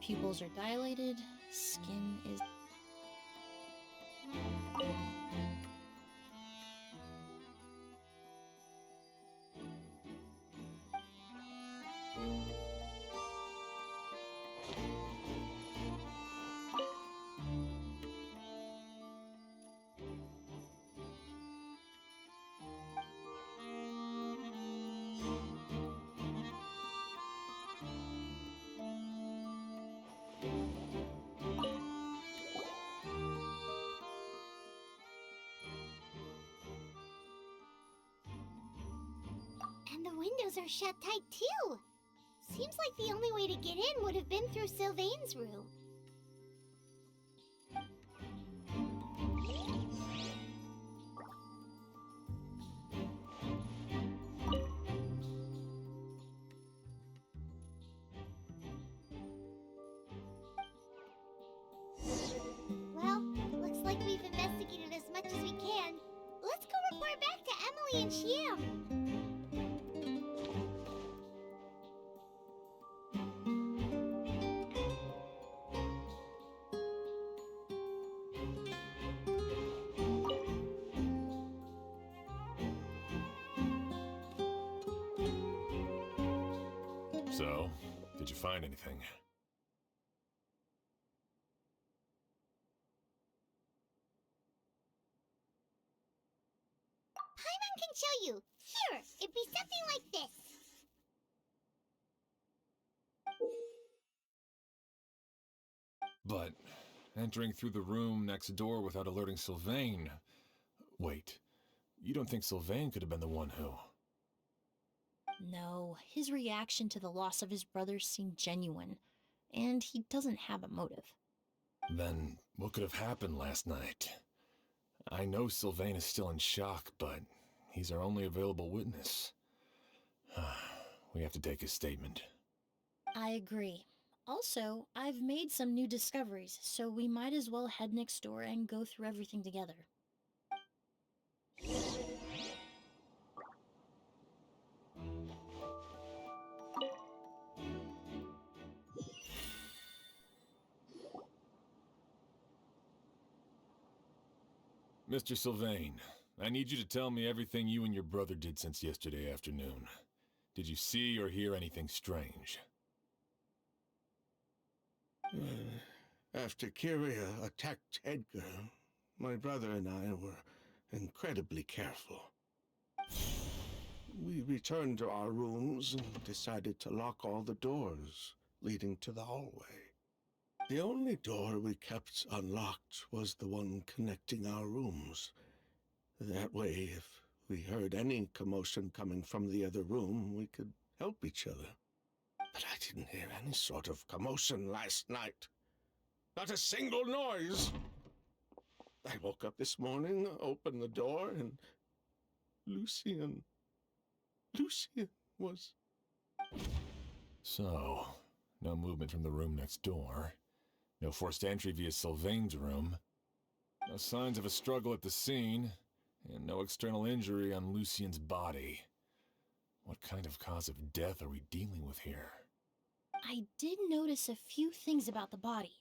Pupils are dilated, skin is... windows are shut tight too. Seems like the only way to get in would have been through Sylvain's room. Well, looks like we've investigated as much as we can. Let's go report back to Emily and Shiem. So, did you find anything? Paimon can show you. Here, it'd be something like this. But entering through the room next door without alerting Sylvain... Wait, you don't think Sylvain could have been the one who... No, his reaction to the loss of his brother seemed genuine, and he doesn't have a motive. Then what could have happened last night? I know Sylvain is still in shock, but he's our only available witness. We have to take his statement. I agree. Also, I've made some new discoveries, so we might as well head next door and go through everything together. Mr. Sylvain, I need you to tell me everything you and your brother did since yesterday afternoon. Did you see or hear anything strange? After Kyria attacked Edgar, my brother and I were incredibly careful. We returned to our rooms and decided to lock all the doors leading to the hallway. The only door we kept unlocked was the one connecting our rooms. That way, if we heard any commotion coming from the other room, we could help each other. But I didn't hear any sort of commotion last night. Not a single noise. I woke up this morning, opened the door, and Lucien was... So, no movement from the room next door. No forced entry via Sylvain's room. No signs of a struggle at the scene. And no external injury on Lucien's body. What kind of cause of death are we dealing with here? I did notice a few things about the body.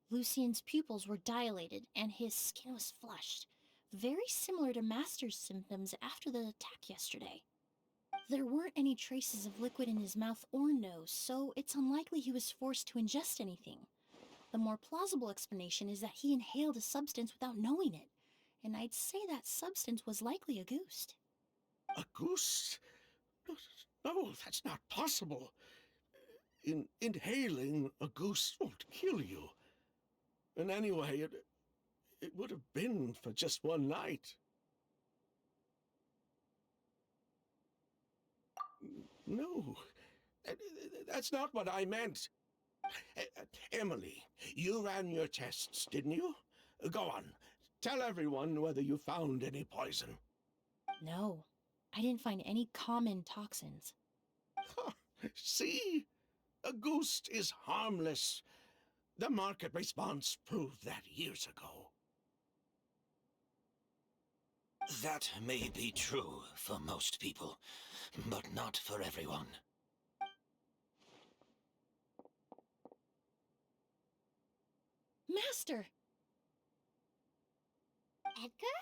Lucien's pupils were dilated, and his skin was flushed. Very similar to Master's symptoms after the attack yesterday. There weren't any traces of liquid in his mouth or nose, so it's unlikely he was forced to ingest anything. The more plausible explanation is that he inhaled a substance without knowing it, and I'd say that substance was likely a ghost. A goose? No, that's not possible. Inhaling a goose won't kill you. And anyway, it would have been for just one night. No, that's not what I meant. Emily, you ran your tests, didn't you? Go on, tell everyone whether you found any poison. No, I didn't find any common toxins. See? A ghost is harmless. The market response proved that years ago. That may be true for most people, but not for everyone. Master! Edgar?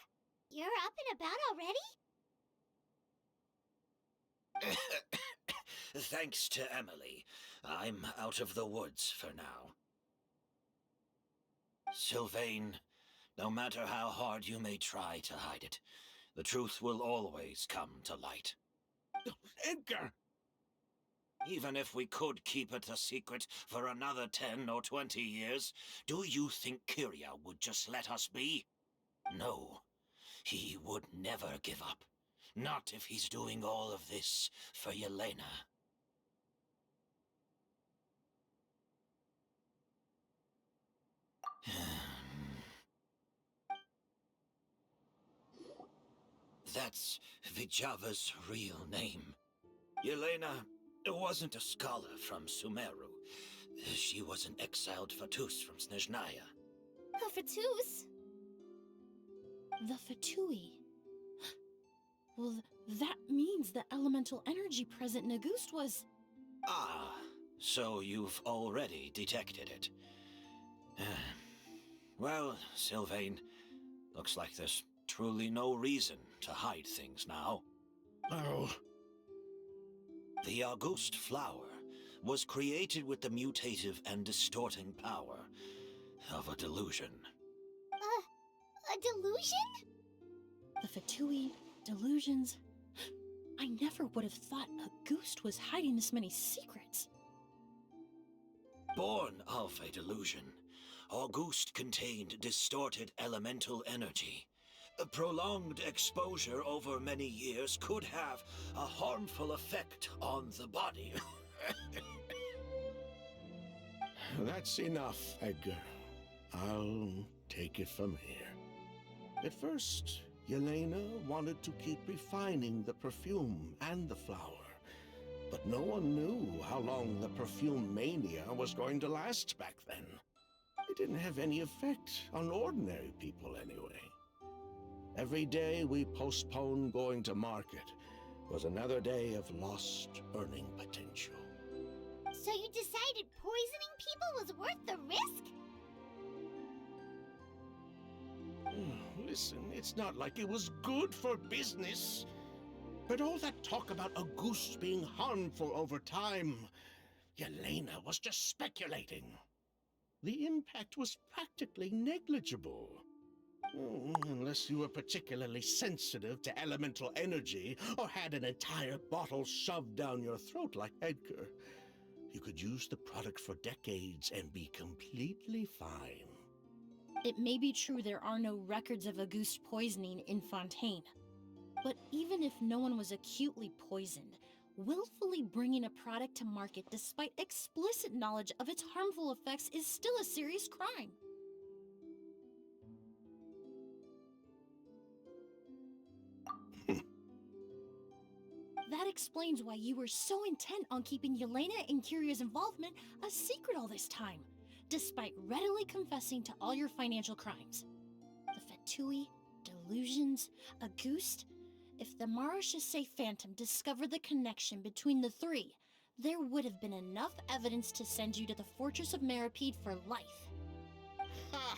You're up and about already? Thanks to Emily, I'm out of the woods for now. Sylvain, no matter how hard you may try to hide it, the truth will always come to light. Edgar! Even if we could keep it a secret for another 10 or 20 years, do you think Kyria would just let us be? No, he would never give up. Not if he's doing all of this for Yelena. That's Vijava's real name. Yelena wasn't a scholar from Sumeru. She was an exiled Fatus from Snezhnaya. A Fatus? The Fatui. Well, that means the elemental energy present in Auguste was... Ah, so you've already detected it. Well, Sylvain, looks like there's truly no reason to hide things now. Oh, The Auguste flower was created with the mutative and distorting power of a delusion. A delusion? The Fatui, delusions... I never would have thought Auguste was hiding this many secrets. Born of a delusion, Auguste contained distorted elemental energy. A prolonged exposure over many years could have a harmful effect on the body. that's enough, Edgar. I'll take it from here. At first, Yelena wanted to keep refining the perfume and the flower, but no one knew how long the perfume mania was going to last back then. It didn't have any effect on ordinary people anyway. Every day we postponed going to market was another day of lost earning potential. So you decided poisoning people was worth the risk? Listen, it's not like it was good for business. But all that talk about Auguste being harmful over time, Yelena was just speculating. The impact was practically negligible. Unless you were particularly sensitive to elemental energy or had an entire bottle shoved down your throat like Edgar. You could use the product for decades and be completely fine. It may be true there are no records of Auguste poisoning in Fontaine. But even if no one was acutely poisoned, willfully bringing a product to market despite explicit knowledge of its harmful effects is still a serious crime. That explains why you were so intent on keeping Yelena and Kiria's involvement a secret all this time, despite readily confessing to all your financial crimes. The Fatui, delusions, Auguste. If the Marechaussee Phantom discovered the connection between the three, there would have been enough evidence to send you to the Fortress of Meripede for life. Ha!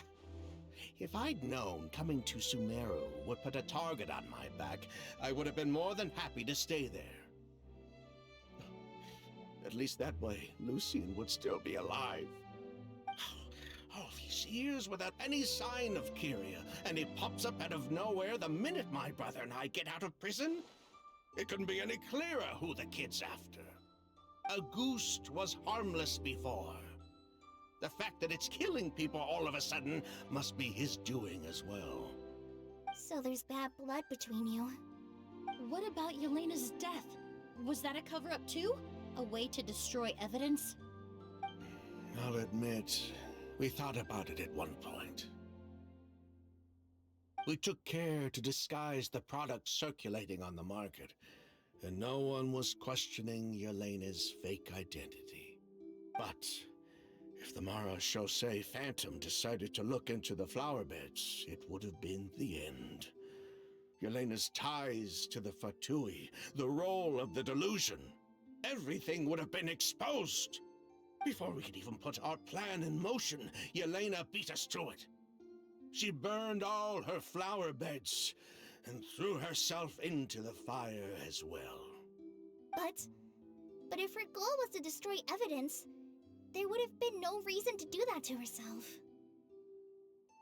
If I'd known coming to Sumeru would put a target on my back, I would have been more than happy to stay there. At least that way, Lucien would still be alive. All these years without any sign of Kyria, and he pops up out of nowhere the minute my brother and I get out of prison? It couldn't be any clearer who the kid's after. Auguste was harmless before. The fact that it's killing people all of a sudden must be his doing as well. So there's bad blood between you. What about Yelena's death? Was that a cover-up too? A way to destroy evidence? I'll admit, we thought about it at one point. We took care to disguise the product circulating on the market, and no one was questioning Yelena's fake identity. But if the Marechaussee Phantom decided to look into the flower beds, it would have been the end. Yelena's ties to the Fatui, the role of the delusion, everything would have been exposed. Before we could even put our plan in motion, Yelena beat us to it. She burned all her flower beds and threw herself into the fire as well. But if her goal was to destroy evidence, there would have been no reason to do that to herself.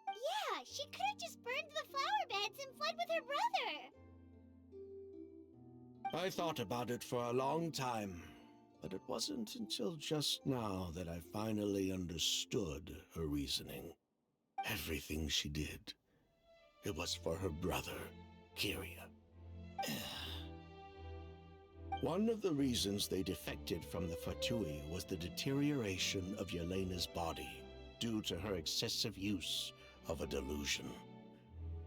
Yeah, she could have just burned the flower beds and fled with her brother. I thought about it for a long time, but it wasn't until just now that I finally understood her reasoning. Everything she did, it was for her brother, Kyria. One of the reasons they defected from the Fatui was the deterioration of Yelena's body due to her excessive use of a delusion.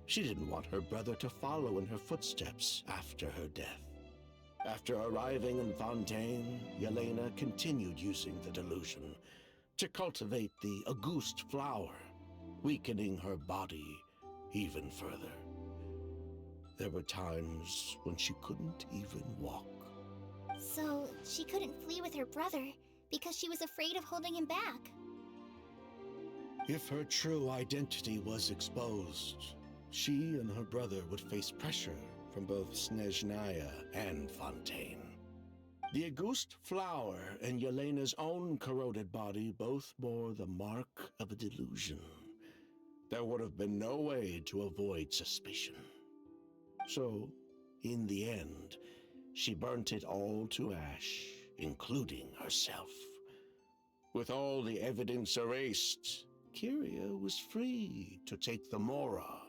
She didn't want her brother to follow in her footsteps after her death. After arriving in Fontaine, Yelena continued using the delusion to cultivate the Auguste flower, weakening her body even further. There were times when she couldn't even walk. So, she couldn't flee with her brother because she was afraid of holding him back. If her true identity was exposed, she and her brother would face pressure from both Snezhnaya and Fontaine. The Auguste flower and Yelena's own corroded body both bore the mark of a delusion. There would have been no way to avoid suspicion. So, in the end, she burnt it all to ash, including herself. With all the evidence erased, Kyria was free to take the Mora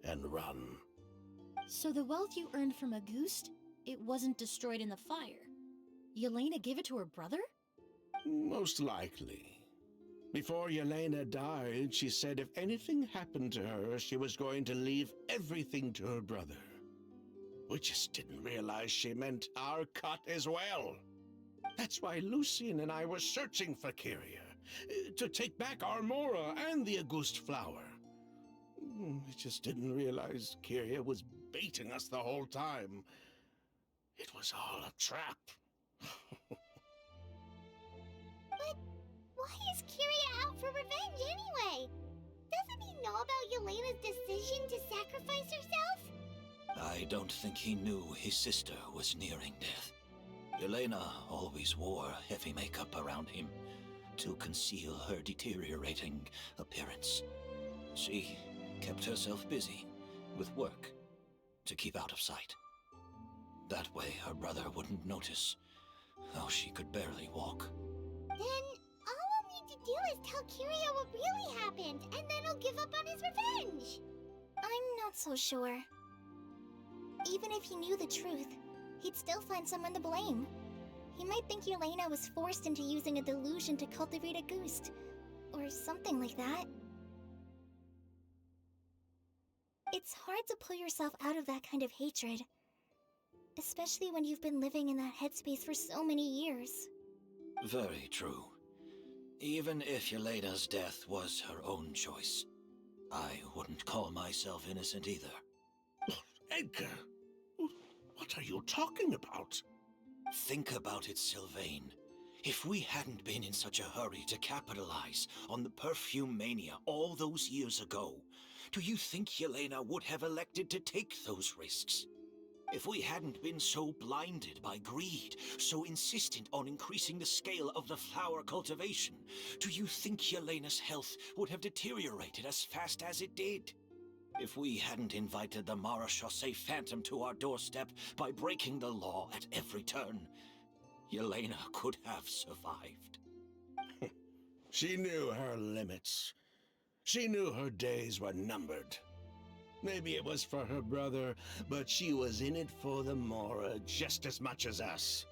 and run. So the wealth you earned from Auguste, it wasn't destroyed in the fire. Yelena gave it to her brother? Most likely. Before Yelena died, she said if anything happened to her, she was going to leave everything to her brother. We just didn't realize she meant our cut as well. That's why Lucien and I were searching for Kyria, to take back our Mora and the Auguste flower. We just didn't realize Kyria was baiting us the whole time. It was all a trap. But why is Kyria out for revenge anyway? Doesn't he know about Yelena's decision to sacrifice herself? I don't think he knew his sister was nearing death. Yelena always wore heavy makeup around him to conceal her deteriorating appearance. She kept herself busy with work to keep out of sight. That way her brother wouldn't notice how she could barely walk. Then all we'll need to do is tell Kyria what really happened, and then he'll give up on his revenge. I'm not so sure. Even if he knew the truth, he'd still find someone to blame. He might think Yelena was forced into using a delusion to cultivate a Auguste, or something like that. It's hard to pull yourself out of that kind of hatred, especially when you've been living in that headspace for so many years. Very true. Even if Yelena's death was her own choice, I wouldn't call myself innocent either. Edgar, what are you talking about? Think about it, Sylvain. If we hadn't been in such a hurry to capitalize on the perfume mania all those years ago, do you think Yelena would have elected to take those risks? If we hadn't been so blinded by greed, so insistent on increasing the scale of the flower cultivation, do you think Yelena's health would have deteriorated as fast as it did? If we hadn't invited the Marechaussee Phantom to our doorstep by breaking the law at every turn, Yelena could have survived. She knew her limits. She knew her days were numbered. Maybe it was for her brother, but she was in it for the Mora just as much as us.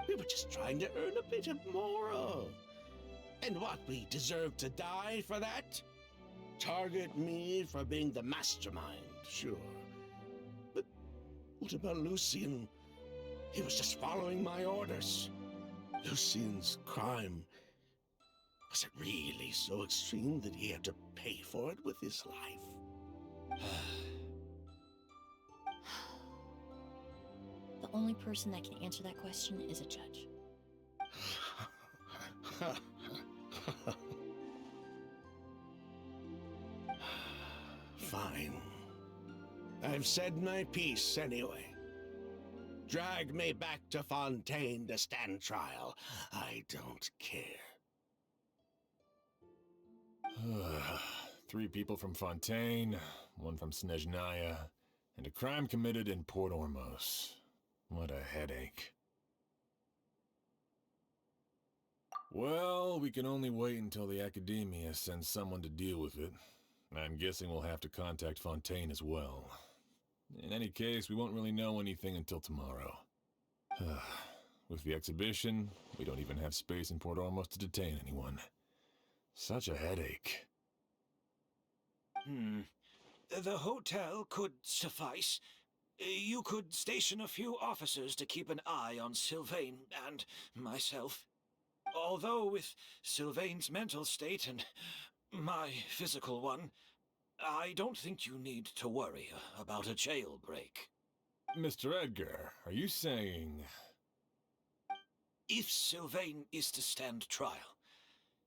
We were just trying to earn a bit of Mora. And what, we deserve to die for that? Target me for being the mastermind, sure. But what about Lucien? He was just following my orders. Lucien's crime, was it really so extreme that he had to pay for it with his life? The only person that can answer that question is a judge. Fine. I've said my piece anyway. Drag me back to Fontaine to stand trial. I don't care. 3 people from Fontaine, 1 from Snezhnaya, and a crime committed in Port Ormos. What a headache. Well, we can only wait until the Academia sends someone to deal with it. I'm guessing we'll have to contact Fontaine as well. In any case, we won't really know anything until tomorrow. With the exhibition, we don't even have space in Port Ormos to detain anyone. Such a headache. The hotel could suffice. You could station a few officers to keep an eye on Sylvain and myself. Although with Sylvain's mental state and my physical one, I don't think you need to worry about a jailbreak. Mr. Edgar, are you saying... If Sylvain is to stand trial,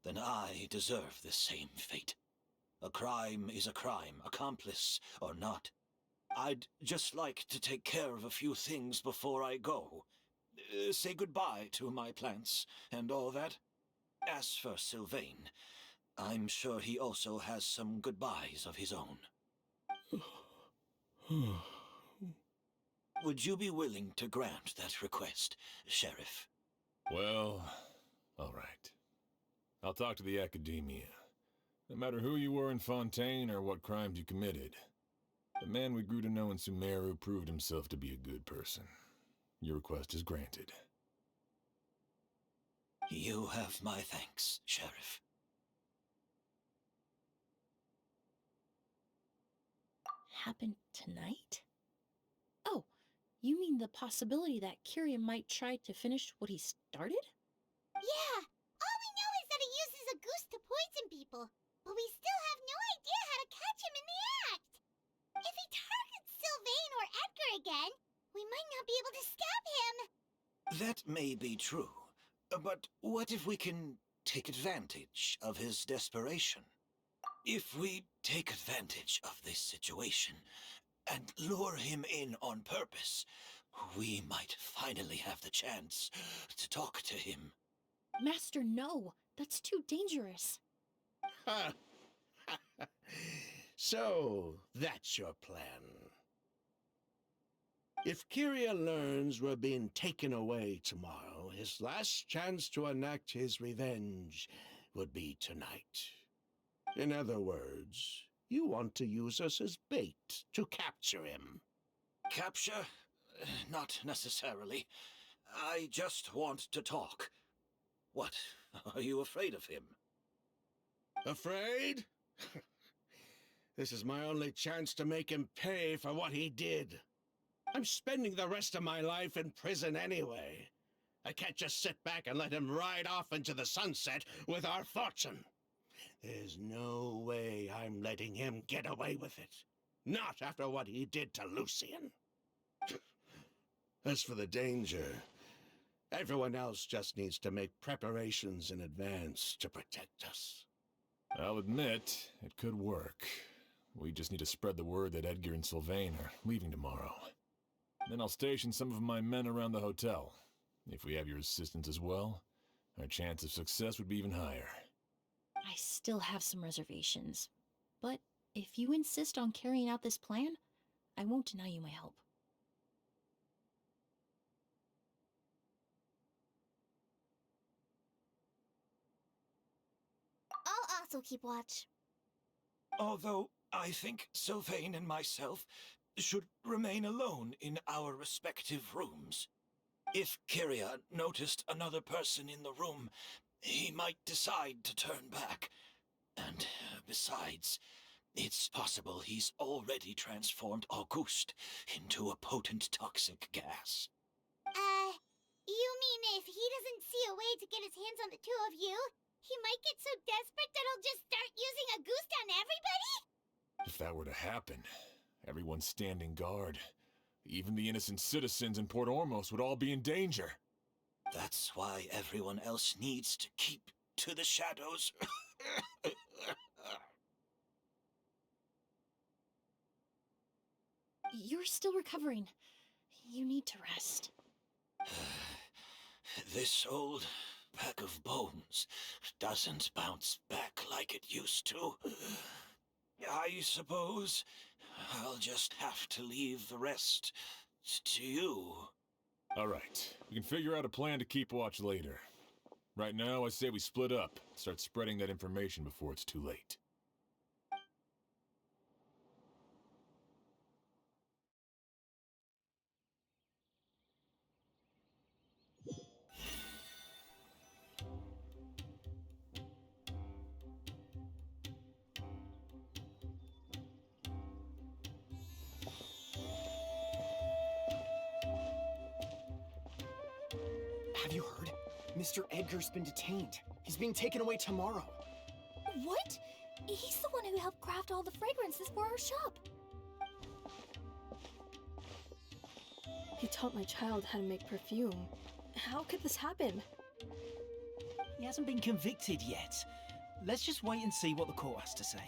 then I deserve the same fate. A crime is a crime, accomplice or not. I'd just like to take care of a few things before I go. Say goodbye to my plants and all that. As for Sylvain, I'm sure he also has some goodbyes of his own. Would you be willing to grant that request, Sheriff? Well, all right. I'll talk to the Academia. No matter who you were in Fontaine or what crimes you committed, the man we grew to know in Sumeru proved himself to be a good person. Your request is granted. You have my thanks, Sheriff. Happened tonight? Oh, you mean the possibility that Kyria might try to finish what he started? Yeah, all we know is that he uses a goose to poison people, but we still have no idea how to catch him in the act. If he targets Sylvain or Edgar again, we might not be able to stop him. That may be true, but what if we can take advantage of his desperation? If we take advantage of this situation and lure him in on purpose, we might finally have the chance to talk to him. Master, no. That's too dangerous. So, that's your plan. If Kyria learns we're being taken away tomorrow, his last chance to enact his revenge would be tonight. In other words, you want to use us as bait to capture him. Capture? Not necessarily. I just want to talk. What? Are you afraid of him? Afraid? This is my only chance to make him pay for what he did. I'm spending the rest of my life in prison anyway. I can't just sit back and let him ride off into the sunset with our fortune. There's no way I'm letting him get away with it. Not after what he did to Lucian. As for the danger, everyone else just needs to make preparations in advance to protect us. I'll admit, it could work. We just need to spread the word that Edgar and Sylvain are leaving tomorrow. Then I'll station some of my men around the hotel. If we have your assistance as well, our chance of success would be even higher. I still have some reservations. But if you insist on carrying out this plan, I won't deny you my help. I'll also keep watch. Although I think Sylvain and myself should remain alone in our respective rooms. If Kyria noticed another person in the room, he might decide to turn back. And besides, it's possible he's already transformed Auguste into a potent toxic gas. You mean if he doesn't see a way to get his hands on the two of you, he might get so desperate that he'll just start using a goose on everybody? If that were to happen, everyone's standing guard. Even the innocent citizens in Port Ormos would all be in danger. That's why everyone else needs to keep to the shadows. You're still recovering. You need to rest. This old pack of bones doesn't bounce back like it used to. I suppose I'll just have to leave the rest to you. All right, we can figure out a plan to keep watch later. Right now, I say we split up, start spreading that information before it's too late. Have you heard? Mr. Edgar's been detained. He's being taken away tomorrow. What? He's the one who helped craft all the fragrances for our shop. He taught my child how to make perfume. How could this happen? He hasn't been convicted yet. Let's just wait and see what the court has to say.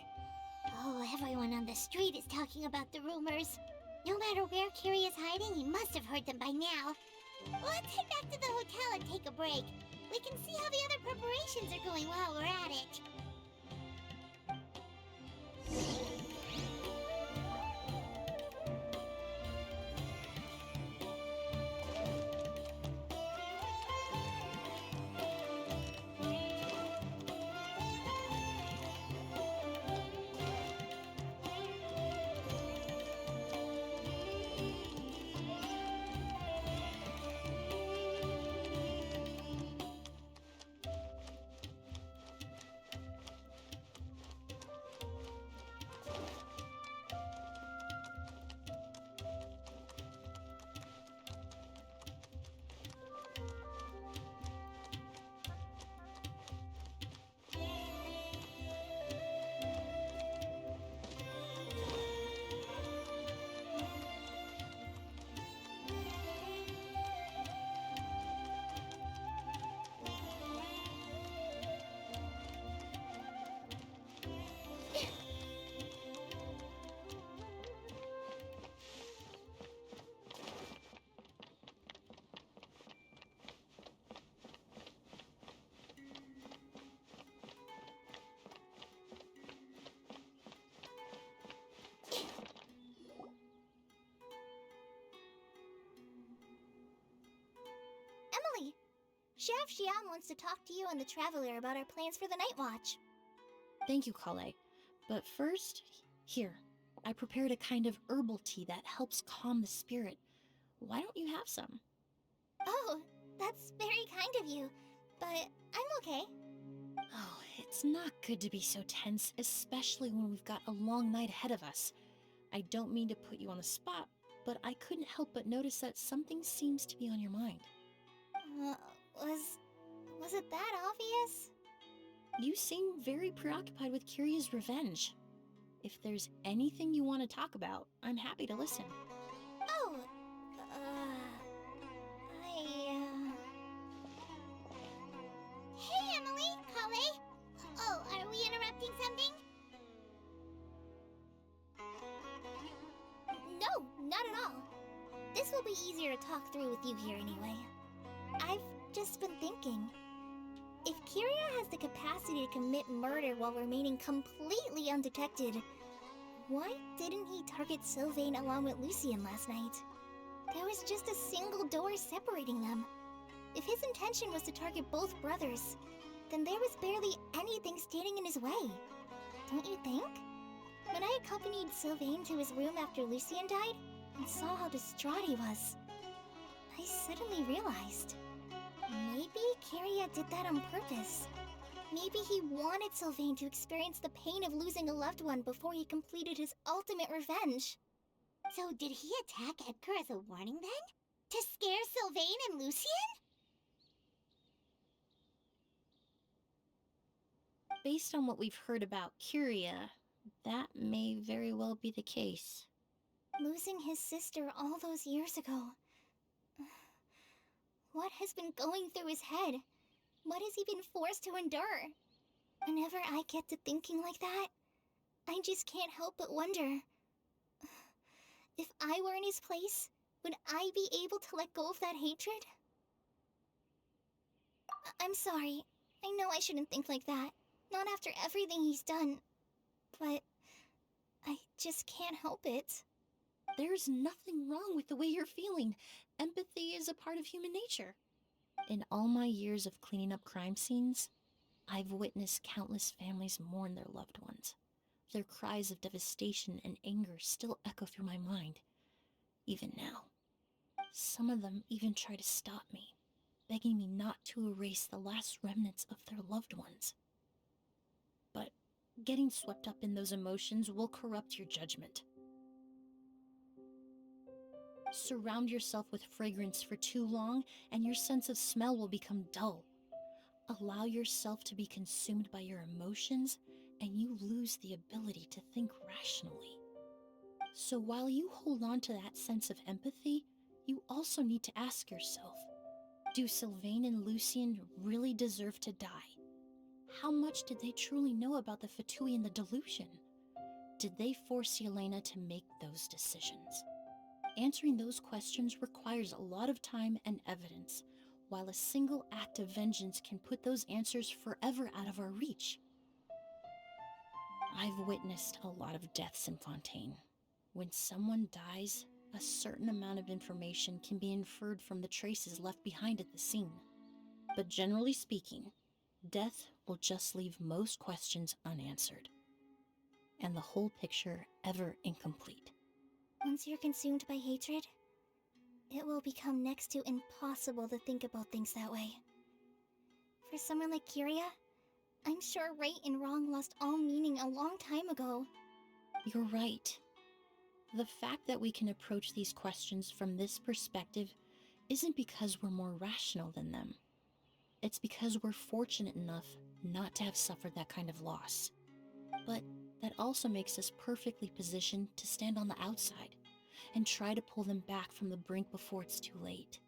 Oh, everyone on the street is talking about the rumors. No matter where Kiri is hiding, he must have heard them by now. Let's head back to the hotel and take a break. We can see how the other preparations are going while we're at it. Emily, Sheriff Xian wants to talk to you and the Traveler about our plans for the Night Watch. Thank you, Kale. But first, here, I prepared a kind of herbal tea that helps calm the spirit. Why don't you have some? Oh, that's very kind of you, but I'm okay. Oh, it's not good to be so tense, especially when we've got a long night ahead of us. I don't mean to put you on the spot, but I couldn't help but notice that something seems to be on your mind. Was it that obvious? You seem very preoccupied with Kiria's revenge. If there's anything you want to talk about, I'm happy to listen. Oh, Hey, Emily, Kale. Oh, are we interrupting something? No, not at all. This will be easier to talk through with you here anyway. I've just been thinking. If Kiria has the capacity to commit murder while remaining completely undetected, why didn't he target Sylvain along with Lucien last night? There was just a single door separating them. If his intention was to target both brothers, then there was barely anything standing in his way. Don't you think? When I accompanied Sylvain to his room after Lucien died, and saw how distraught he was, I suddenly realized. Maybe Kiria did that on purpose. Maybe he wanted Sylvain to experience the pain of losing a loved one before he completed his ultimate revenge. So did he attack Edgar as a warning then? To scare Sylvain and Lucien? Based on what we've heard about Kiria, that may very well be the case. Losing his sister all those years ago. What has been going through his head? What has he been forced to endure? Whenever I get to thinking like that, I just can't help but wonder. If I were in his place, would I be able to let go of that hatred? I'm sorry. I know I shouldn't think like that. Not after everything he's done. But I just can't help it. There's nothing wrong with the way you're feeling. Empathy is a part of human nature. In all my years of cleaning up crime scenes, I've witnessed countless families mourn their loved ones. Their cries of devastation and anger still echo through my mind, even now. Some of them even try to stop me, begging me not to erase the last remnants of their loved ones. But getting swept up in those emotions will corrupt your judgment. Surround yourself with fragrance for too long, and your sense of smell will become dull. Allow yourself to be consumed by your emotions, and you lose the ability to think rationally. So while you hold on to that sense of empathy, you also need to ask yourself, do Sylvain and Lucien really deserve to die? How much did they truly know about the Fatui and the delusion? Did they force Yelena to make those decisions? Answering those questions requires a lot of time and evidence, while a single act of vengeance can put those answers forever out of our reach. I've witnessed a lot of deaths in Fontaine. When someone dies, a certain amount of information can be inferred from the traces left behind at the scene. But generally speaking, death will just leave most questions unanswered, and the whole picture ever incomplete. Once you're consumed by hatred, it will become next to impossible to think about things that way. For someone like Kyria, I'm sure right and wrong lost all meaning a long time ago. You're right. The fact that we can approach these questions from this perspective isn't because we're more rational than them. It's because we're fortunate enough not to have suffered that kind of loss. But that also makes us perfectly positioned to stand on the outside and try to pull them back from the brink before it's too late.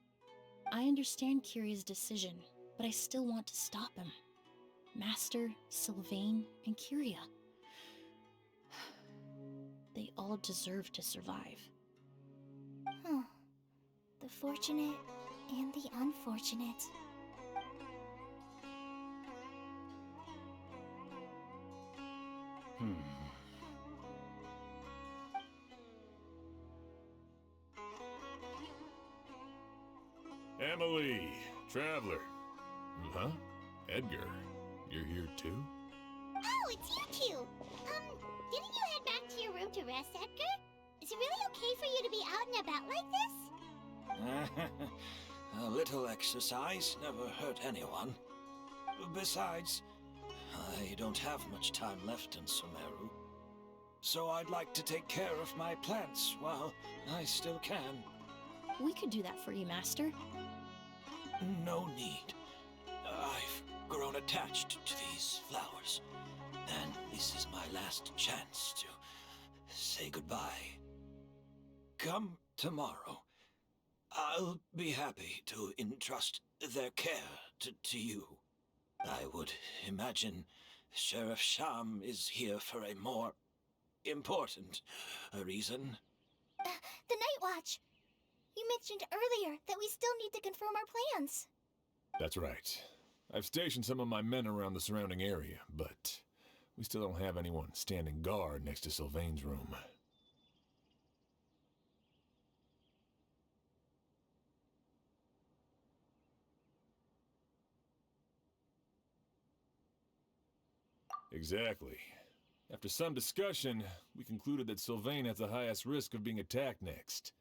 I understand Kyria's decision, but I still want to stop him. Master, Sylvain, and Kyria. They all deserve to survive. The fortunate and the unfortunate. Emily, Traveler. Huh? Edgar, you're here too? Oh, it's you two! Didn't you head back to your room to rest, Edgar? Is it really okay for you to be out and about like this? A little exercise never hurt anyone. Besides, I don't have much time left in Sumeru. So I'd like to take care of my plants while I still can. We could do that for you, Master. No need. I've grown attached to these flowers, and this is my last chance to say goodbye. Come tomorrow. I'll be happy to entrust their care to you. I would imagine Sheriff Sham is here for a more important reason. The Night Watch! You mentioned earlier that we still need to confirm our plans. That's right. I've stationed some of my men around the surrounding area, but we still don't have anyone standing guard next to Sylvain's room. Exactly. After some discussion, we concluded that Sylvain has the highest risk of being attacked next.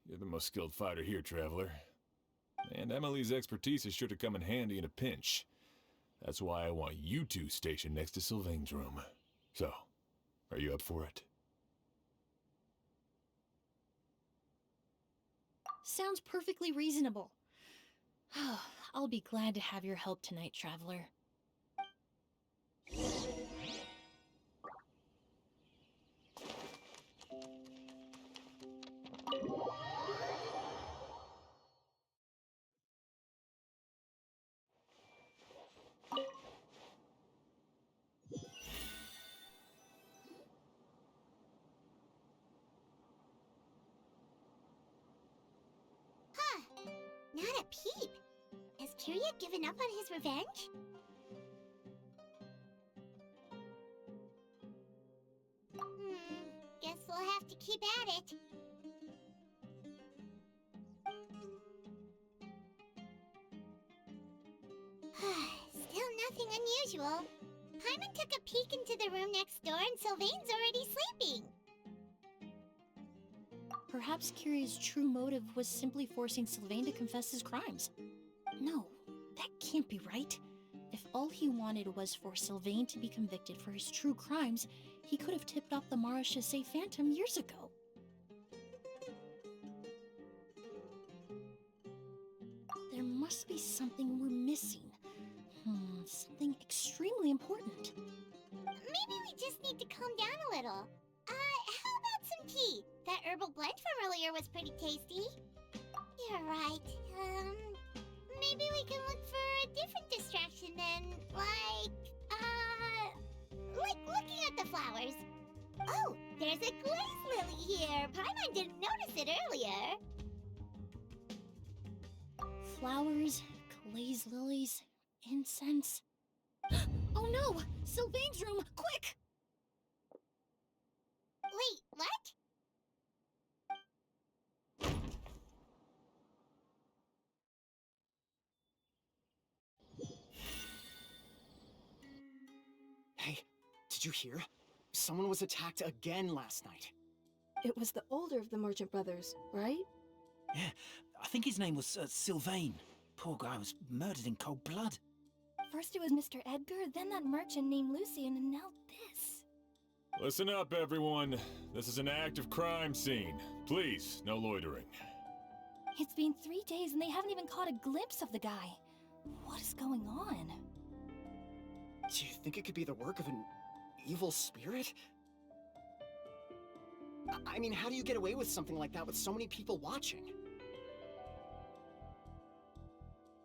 You're the most skilled fighter here, Traveler. And Emily's expertise is sure to come in handy in a pinch. That's why I want you two stationed next to Sylvain's room. So, are you up for it? Sounds perfectly reasonable. I'll be glad to have your help tonight, Traveler. Not a peep. Has Kyria given up on his revenge? Guess we'll have to keep at it. Still nothing unusual. Paimon took a peek into the room next door and Sylvain's already sleeping. Perhaps Kyria's true motive was simply forcing Sylvain to confess his crimes. No, that can't be right. If all he wanted was for Sylvain to be convicted for his true crimes, he could have tipped off the Mara Chassé Phantom years ago. must be something we're missing. Something extremely important. Maybe we just need to calm down a little. How about some tea? That herbal blend from earlier was pretty tasty. You're right. Maybe we can look for a different distraction then, like looking at the flowers. Oh, there's a glaze lily here. Paimon didn't notice it earlier. Flowers, glaze lilies, incense. Oh no! Sylvain's room! Quick! Wait, what? Hey, did you hear? Someone was attacked again last night. It was the older of the merchant brothers, right? Yeah, I think his name was Sylvain. Poor guy was murdered in cold blood. First it was Mr. Edgar, then that merchant named Lucian, and now this. Listen up, everyone. This is an active crime scene. Please, no loitering. It's been 3 days and they haven't even caught a glimpse of the guy. What is going on? Do you think it could be the work of an evil spirit? I mean, how do you get away with something like that with so many people watching?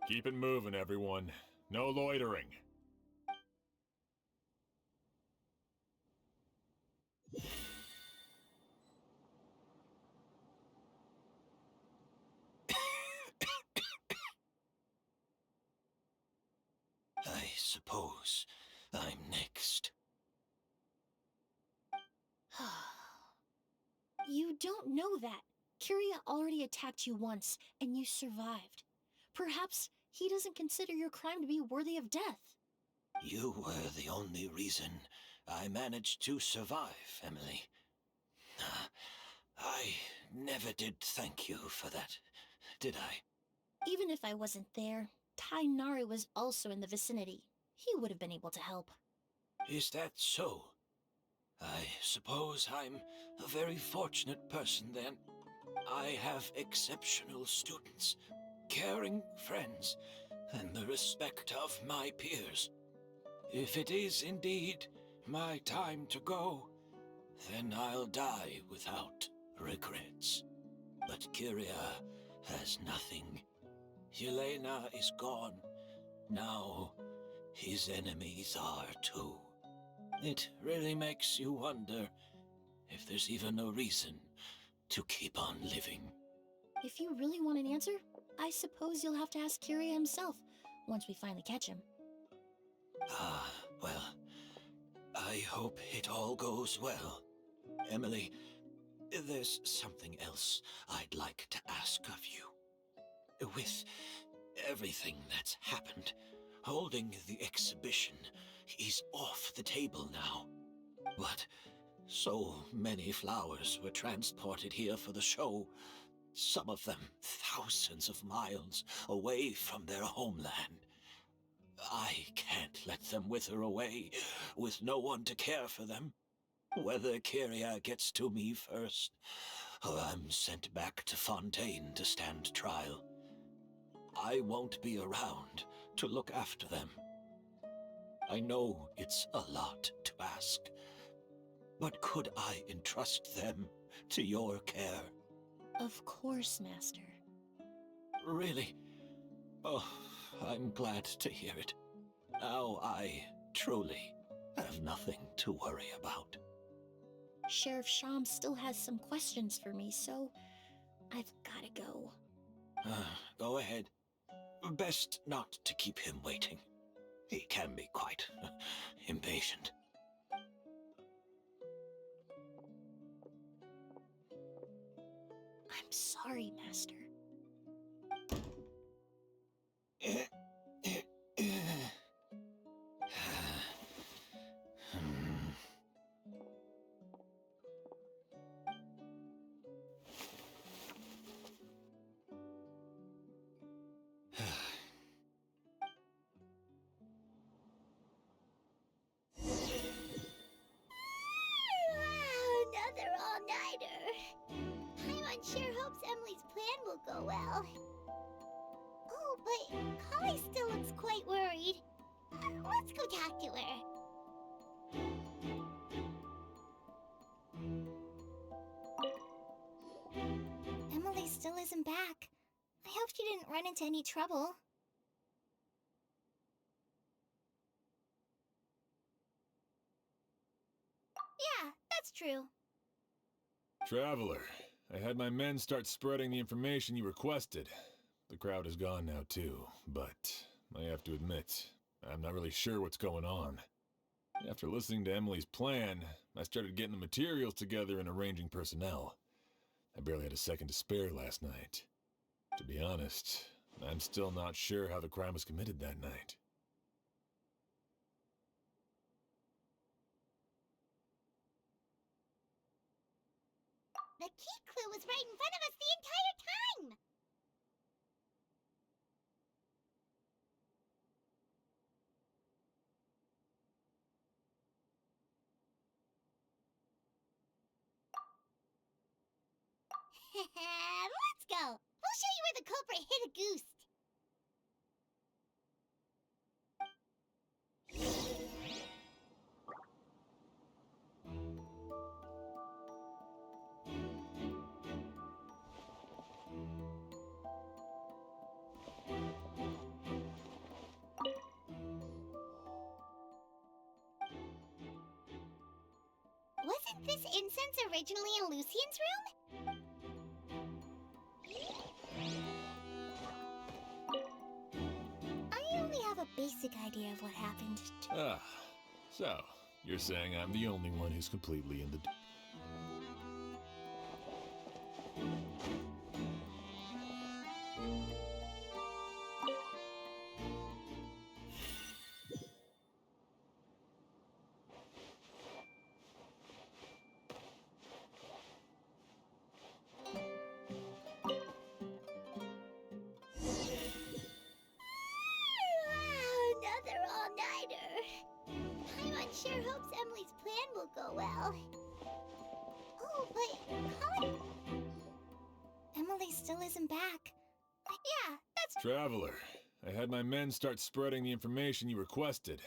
Keep it moving, everyone. No loitering. I suppose I'm next. You don't know that. Kyria already attacked you once, and you survived. Perhaps he doesn't consider your crime to be worthy of death. You were the only reason I managed to survive, Emily. I never did thank you for that, did I? Even if I wasn't there, Tainari was also in the vicinity. He would have been able to help. Is that so? I suppose I'm a very fortunate person then. I have exceptional students, caring friends, and the respect of my peers. If it is indeed my time to go, then I'll die without regrets. But Kyria has nothing. Yelena is gone. Now his enemies are too. It really makes you wonder if there's even a reason to keep on living. If you really want an answer, I suppose you'll have to ask Kyria himself, once we finally catch him. Well, I hope it all goes well. Emily, there's something else I'd like to ask of you. With everything that's happened, holding the exhibition is off the table now. But so many flowers were transported here for the show, some of them thousands of miles away from their homeland. I can't let them wither away with no one to care for them. Whether Kyria gets to me first, or I'm sent back to Fontaine to stand trial, I won't be around to look after them. I know it's a lot to ask, but could I entrust them to your care? Of course, Master. Really? Oh, I'm glad to hear it. Now I truly have nothing to worry about. Sheriff Sham still has some questions for me, so I've gotta go. Go ahead. Best not to keep him waiting. He can be quite impatient. I'm sorry, Master. Another all-nighter. Paimon sure hopes Emily's plan will go well. Oh, Oh, but Kali still looks quite worried. Let's go talk to her. Emily still isn't back. I hope she didn't run into any trouble. Yeah, that's true. Traveler, I had my men start spreading the information you requested. The crowd is gone now too, but I have to admit, I'm not really sure what's going on. After listening to Emily's plan, I started getting the materials together and arranging personnel. I barely had a second to spare last night. To be honest, I'm still not sure how the crime was committed that night. The key clue was right in front of us the entire time! Let's go! We'll show you where the culprit hid a goose. Wasn't this incense originally in Lucien's room? I only have a basic idea of what happened. Ah, so, you're saying I'm the only one who's completely in the... Another all-nighter. Paimon sure hopes Emily's plan will go well. Oh, but Colin... Emily still isn't back. Yeah, that's... Traveler, I had my men start spreading the information you requested.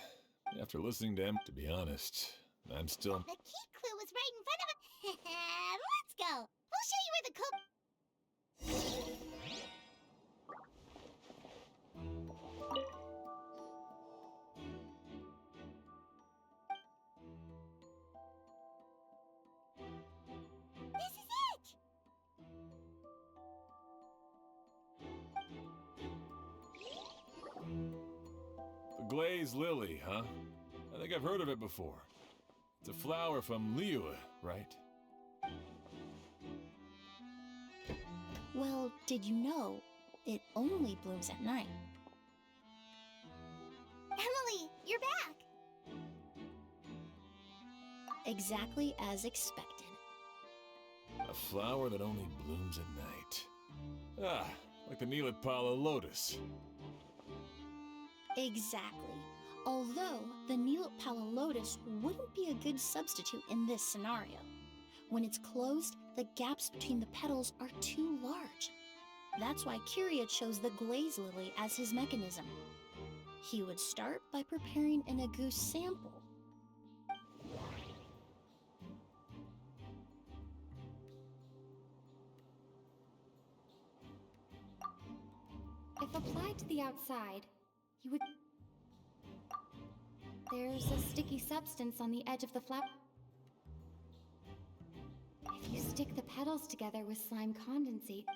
After listening to to be honest, I'm still... The key clue was right in front of us. Let's go. We'll show you where the culprit... This is it! The glazed lily, huh? I think I've heard of it before. It's a flower from Liyue, right? Well, did you know it only blooms at night? Emily, you're back! Exactly as expected. A flower that only blooms at night. Ah, like the Neelitpala lotus. Exactly. Although the Neelitpala lotus wouldn't be a good substitute in this scenario. When it's closed, the gaps between the petals are too large. That's why Kyria chose the glaze lily as his mechanism. He would start by preparing an Agoose sample. If applied to the outside, you would... There's a sticky substance on the edge of the flower. If you stick the petals together with slime condensate,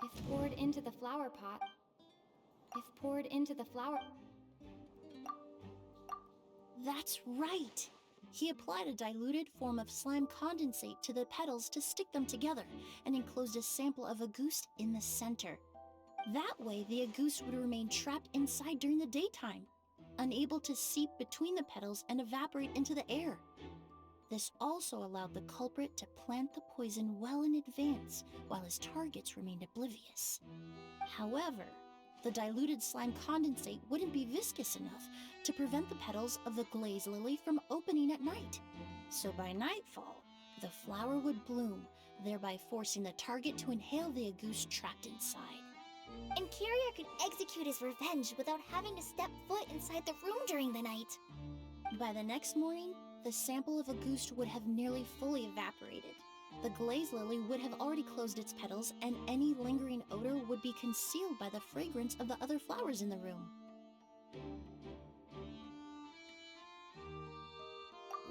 if poured into the flower pot, That's right! He applied a diluted form of slime condensate to the petals to stick them together and enclosed a sample of Agoose in the center. That way, the Agoose would remain trapped inside during the daytime, unable to seep between the petals and evaporate into the air. This also allowed the culprit to plant the poison well in advance, while his targets remained oblivious. However, the diluted slime condensate wouldn't be viscous enough to prevent the petals of the glaze lily from opening at night. So by nightfall, the flower would bloom, thereby forcing the target to inhale the Agoost trapped inside. And Kyria could execute his revenge without having to step foot inside the room during the night. By the next morning, the sample of Agoost would have nearly fully evaporated. The glaze lily would have already closed its petals, and any lingering odor would be concealed by the fragrance of the other flowers in the room.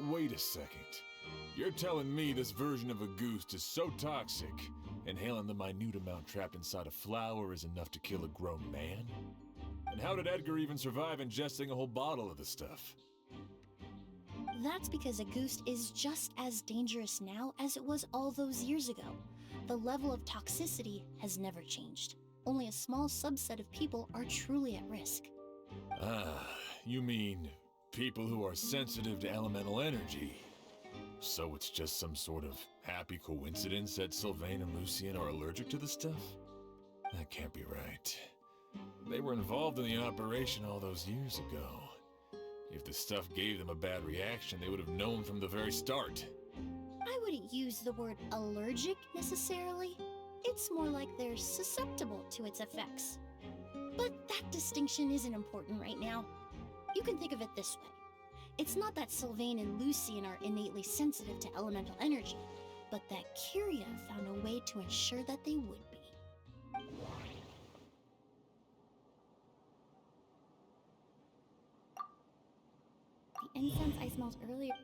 Wait a second. You're telling me this version of a goose is so toxic, inhaling the minute amount trapped inside a flower is enough to kill a grown man? And how did Edgar even survive ingesting a whole bottle of the stuff? That's because Agoost is just as dangerous now as it was all those years ago. The level of toxicity has never changed. Only a small subset of people are truly at risk. Ah, you mean people who are sensitive to elemental energy. So it's just some sort of happy coincidence that Sylvain and Lucien are allergic to the stuff? That can't be right. They were involved in the operation all those years ago. If the stuff gave them a bad reaction, they would have known from the very start. I wouldn't use the word allergic necessarily. It's more like they're susceptible to its effects. But that distinction isn't important right now. You can think of it this way. It's not that Sylvain and Lucien are innately sensitive to elemental energy, but that Kyria found a way to ensure that they would be. The incense I smelled earlier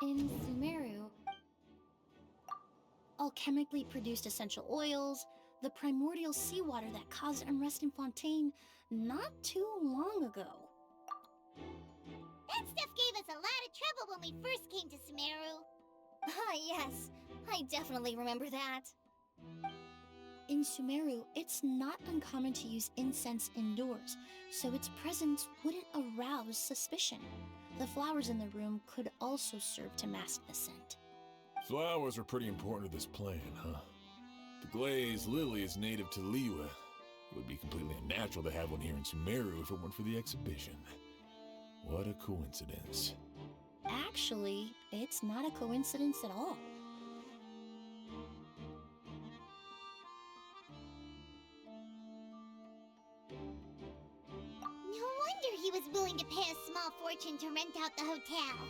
in Sumeru. Alchemically produced essential oils, the primordial seawater that caused unrest in Fontaine not too long ago. That stuff gave us a lot of trouble when we first came to Sumeru. Ah, yes. I definitely remember that. In Sumeru, it's not uncommon to use incense indoors, so its presence wouldn't arouse suspicion. The flowers in the room could also serve to mask the scent. Flowers were pretty important to this plan, huh? The glazed lily is native to Liyue. It would be completely unnatural to have one here in Sumeru if it weren't for the exhibition. What a coincidence. Actually, it's not a coincidence at all. No wonder he was willing to pay a small fortune to rent out the hotel.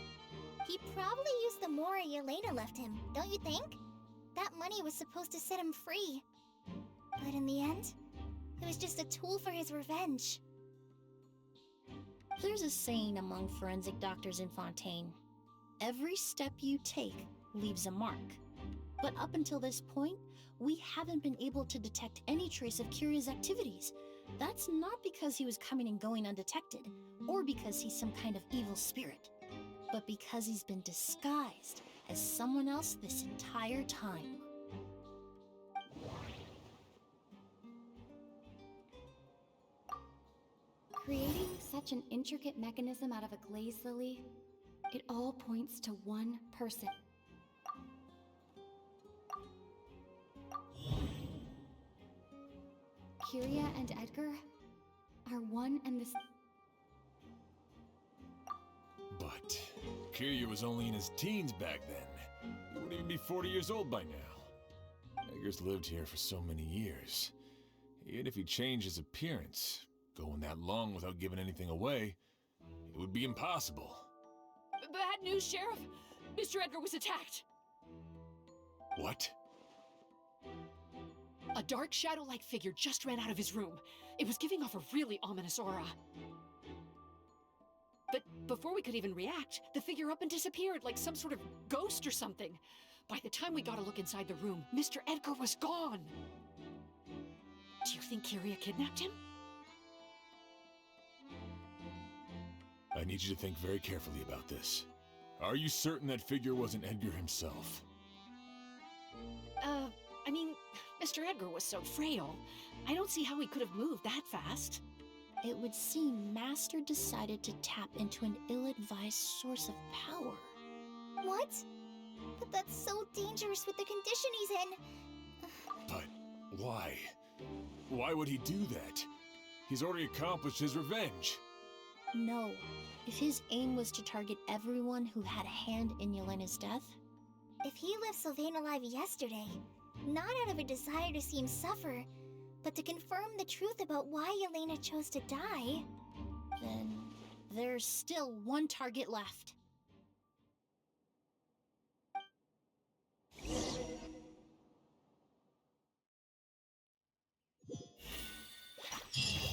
He probably used the Mora Yelena left him, don't you think? That money was supposed to set him free. But in the end, it was just a tool for his revenge. There's a saying among forensic doctors in Fontaine. Every step you take leaves a mark. But up until this point, we haven't been able to detect any trace of Kyria's activities. That's not because he was coming and going undetected, or because he's some kind of evil spirit, but because he's been disguised as someone else this entire time. Creating such an intricate mechanism out of a glaze lily, it all points to one person. Kyria and Edgar are one and the same. But Kyria was only in his teens back then. He wouldn't even be 40 years old by now. Edgar's lived here for so many years. Even if he changed his appearance, going that long without giving anything away, it would be impossible. Bad news, Sheriff! Mr. Edgar was attacked! What? A dark shadow-like figure just ran out of his room. It was giving off a really ominous aura. But before we could even react, the figure up and disappeared like some sort of ghost or something. By the time we got a look inside the room, Mr. Edgar was gone. Do you think Kyria kidnapped him? I need you to think very carefully about this. Are you certain that figure wasn't Edgar himself? I mean, Mr. Edgar was so frail. I don't see how he could have moved that fast. It would seem Master decided to tap into an ill-advised source of power. What? But that's so dangerous with the condition he's in. But why? Why would he do that? He's already accomplished his revenge. No. If his aim was to target everyone who had a hand in Yelena's death, If he left Sylvain alive yesterday, not out of a desire to see him suffer, but to confirm the truth about why Yelena chose to die, Then there's still one target left.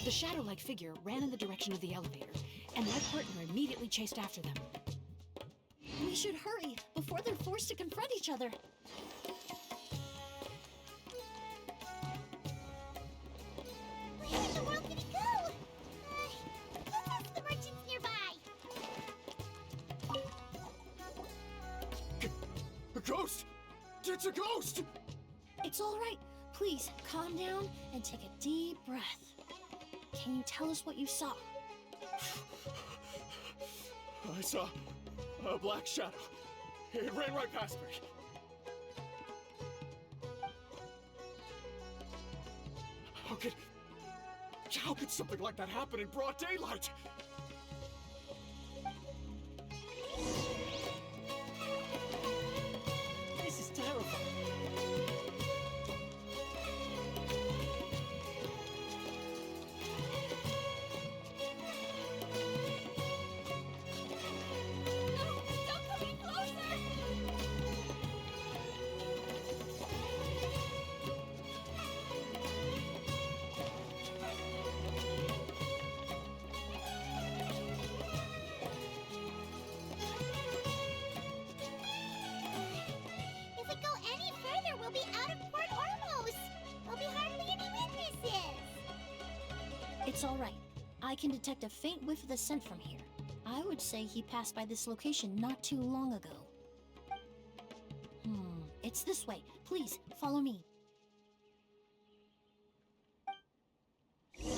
The shadow-like figure ran in the direction of the elevator, and my partner immediately chased after them. We should hurry before they're forced to confront each other. Where in the world did he go? Let's ask the merchants nearby. A ghost! It's a ghost! It's all right. Please, calm down and take a deep breath. Can you tell us what you saw? I saw a black shadow. It ran right past me. How could something like that happen in broad daylight? This is terrifying. Don't come any closer! If we go any further, we'll be out of Port Ormos. There'll be hardly any witnesses. It's all right. I can detect a faint whiff of the scent from here. I would say he passed by this location not too long ago. It's this way. Please, follow me. Hey!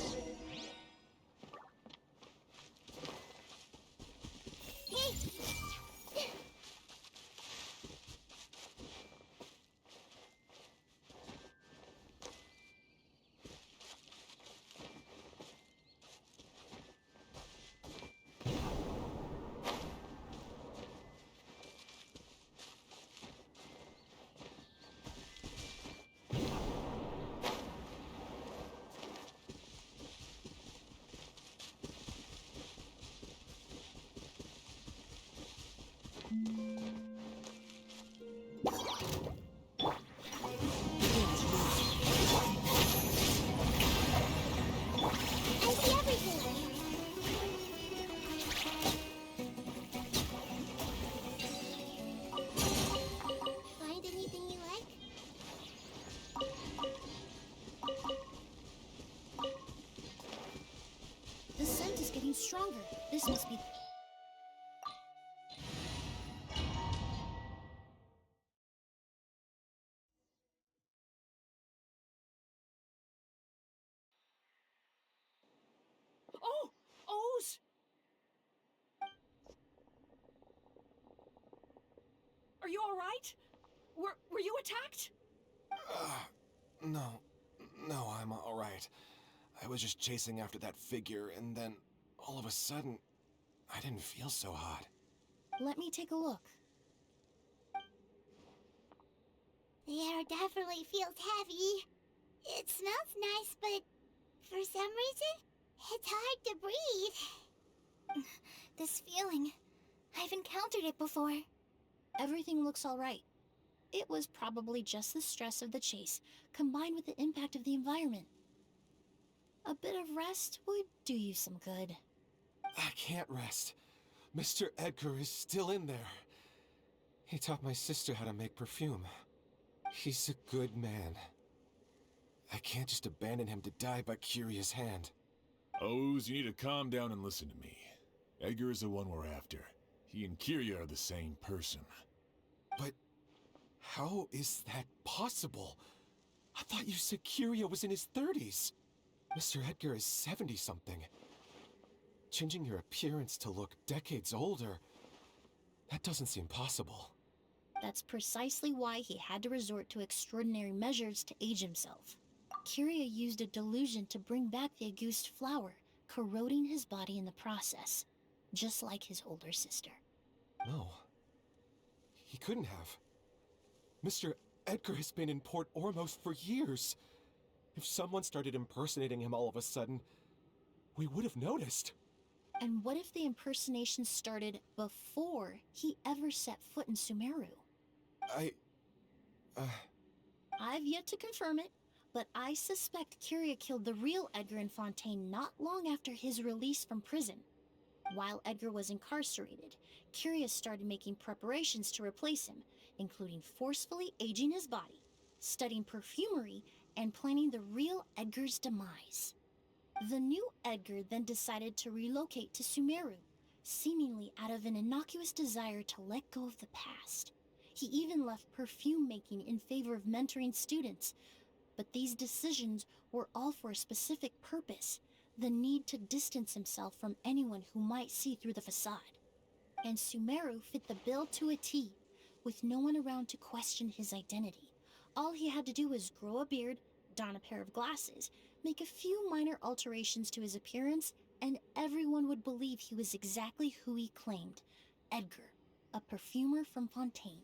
I see everything. Find anything you like? The scent is getting stronger. This must be... Oh! O's! Are you all right? Were you attacked? No, I'm all right. I was just chasing after that figure, and then all of a sudden, I didn't feel so hot. Let me take a look. The air definitely feels heavy. It smells nice, but for some reason, it's hard to breathe. this feeling, I've encountered it before. Everything looks all right. It was probably just the stress of the chase, combined with the impact of the environment. A bit of rest would do you some good. I can't rest. Mr. Edgar is still in there. He taught my sister how to make perfume. He's a good man. I can't just abandon him to die by Curia's hand. Oz, you need to calm down and listen to me. Edgar is the one we're after. He and Curia are the same person. But how is that possible? I thought you said Curia was in his 30s. Mr. Edgar is 70-something. Changing your appearance to look decades older, that doesn't seem possible. That's precisely why he had to resort to extraordinary measures to age himself. Curia used a delusion to bring back the Auguste flower, corroding his body in the process, just like his older sister. No. He couldn't have. Mr. Edgar has been in Port Ormos for years. If someone started impersonating him all of a sudden, we would have noticed. And what if the impersonation started before he ever set foot in Sumeru? I've yet to confirm it, but I suspect Kyria killed the real Edgar in Fontaine not long after his release from prison. While Edgar was incarcerated, Kyria started making preparations to replace him, including forcefully aging his body, studying perfumery, and planning the real Edgar's demise. The new Edgar then decided to relocate to Sumeru, seemingly out of an innocuous desire to let go of the past. He even left perfume making in favor of mentoring students. But these decisions were all for a specific purpose: the need to distance himself from anyone who might see through the facade. And Sumeru fit the bill to a T, with no one around to question his identity. All he had to do was grow a beard, don a pair of glasses, make a few minor alterations to his appearance, and everyone would believe he was exactly who he claimed: Edgar, a perfumer from Fontaine.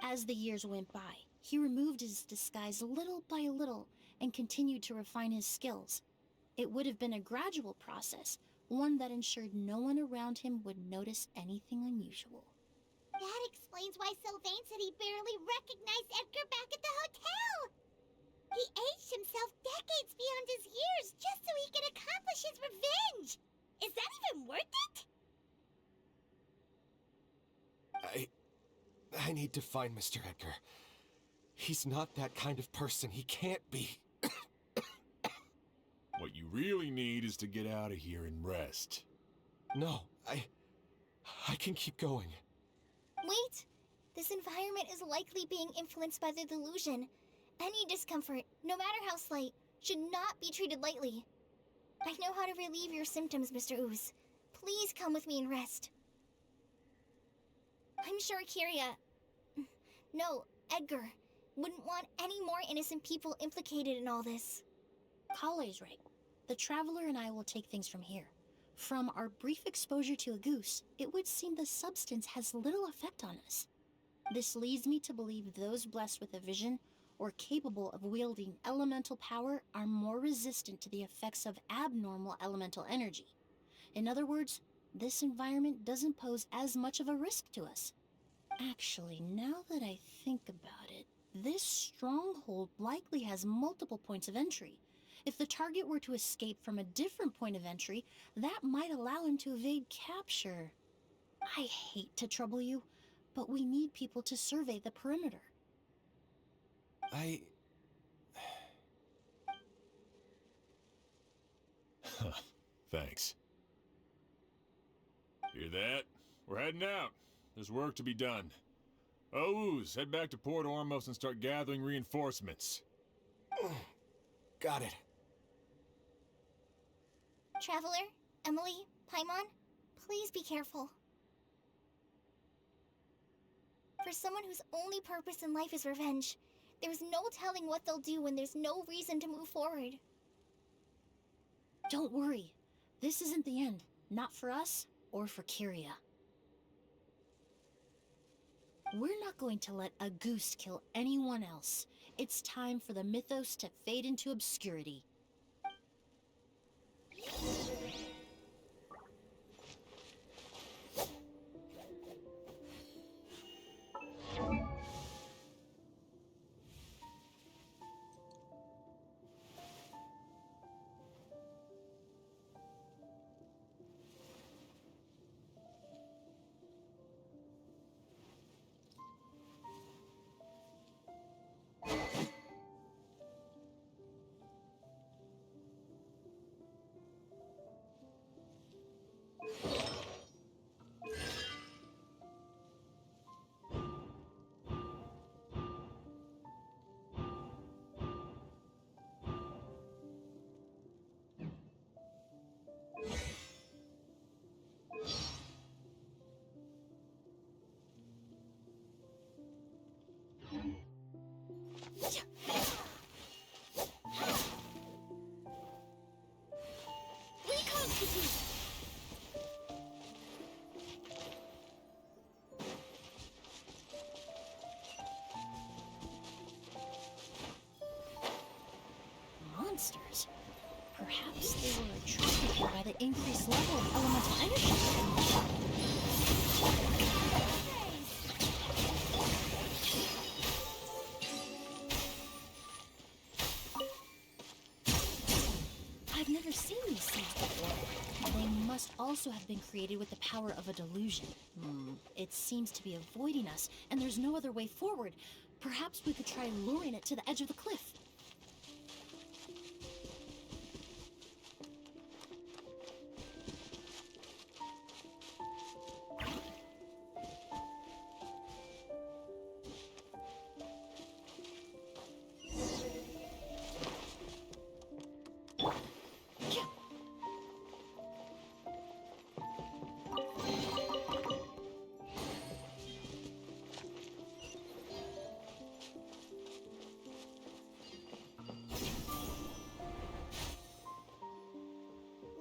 As the years went by, he removed his disguise little by little and continued to refine his skills. It would have been a gradual process, one that ensured no one around him would notice anything unusual. That explains why Sylvain said he barely recognized Edgar back at the hotel. He aged himself decades beyond his years just so he could accomplish his revenge. Is that even worth it? I need to find Mr. Edgar. He's not that kind of person. He can't be. What you really need is to get out of here and rest. No, I can keep going. Wait! This environment is likely being influenced by the delusion. Any discomfort, no matter how slight, should not be treated lightly. I know how to relieve your symptoms, Mr. Ooze. Please come with me and rest. I'm sure Kyria... No, Edgar wouldn't want any more innocent people implicated in all this. Kale's right. The Traveler and I will take things from here. From our brief exposure to a goose, it would seem the substance has little effect on us. This leads me to believe those blessed with a vision or capable of wielding elemental power are more resistant to the effects of abnormal elemental energy. In other words, this environment doesn't pose as much of a risk to us. Actually, now that I think about it, this stronghold likely has multiple points of entry. If the target were to escape from a different point of entry, that might allow him to evade capture. I hate to trouble you, but we need people to survey the perimeter. Thanks. Hear that? We're heading out. There's work to be done. Ooze, head back to Port Ormos and start gathering reinforcements. Got it. Traveler, Emily, Paimon, please be careful. For someone whose only purpose in life is revenge, there's no telling what they'll do when there's no reason to move forward. Don't worry. This isn't the end. Not for us or for Kyria. We're not going to let a goose kill anyone else. It's time for the mythos to fade into obscurity. the increased level of elemental energy. I've never seen these seeds before. They must also have been created with the power of a delusion. It seems to be avoiding us, and there's no other way forward. Perhaps we could try luring it to the edge of the cliff.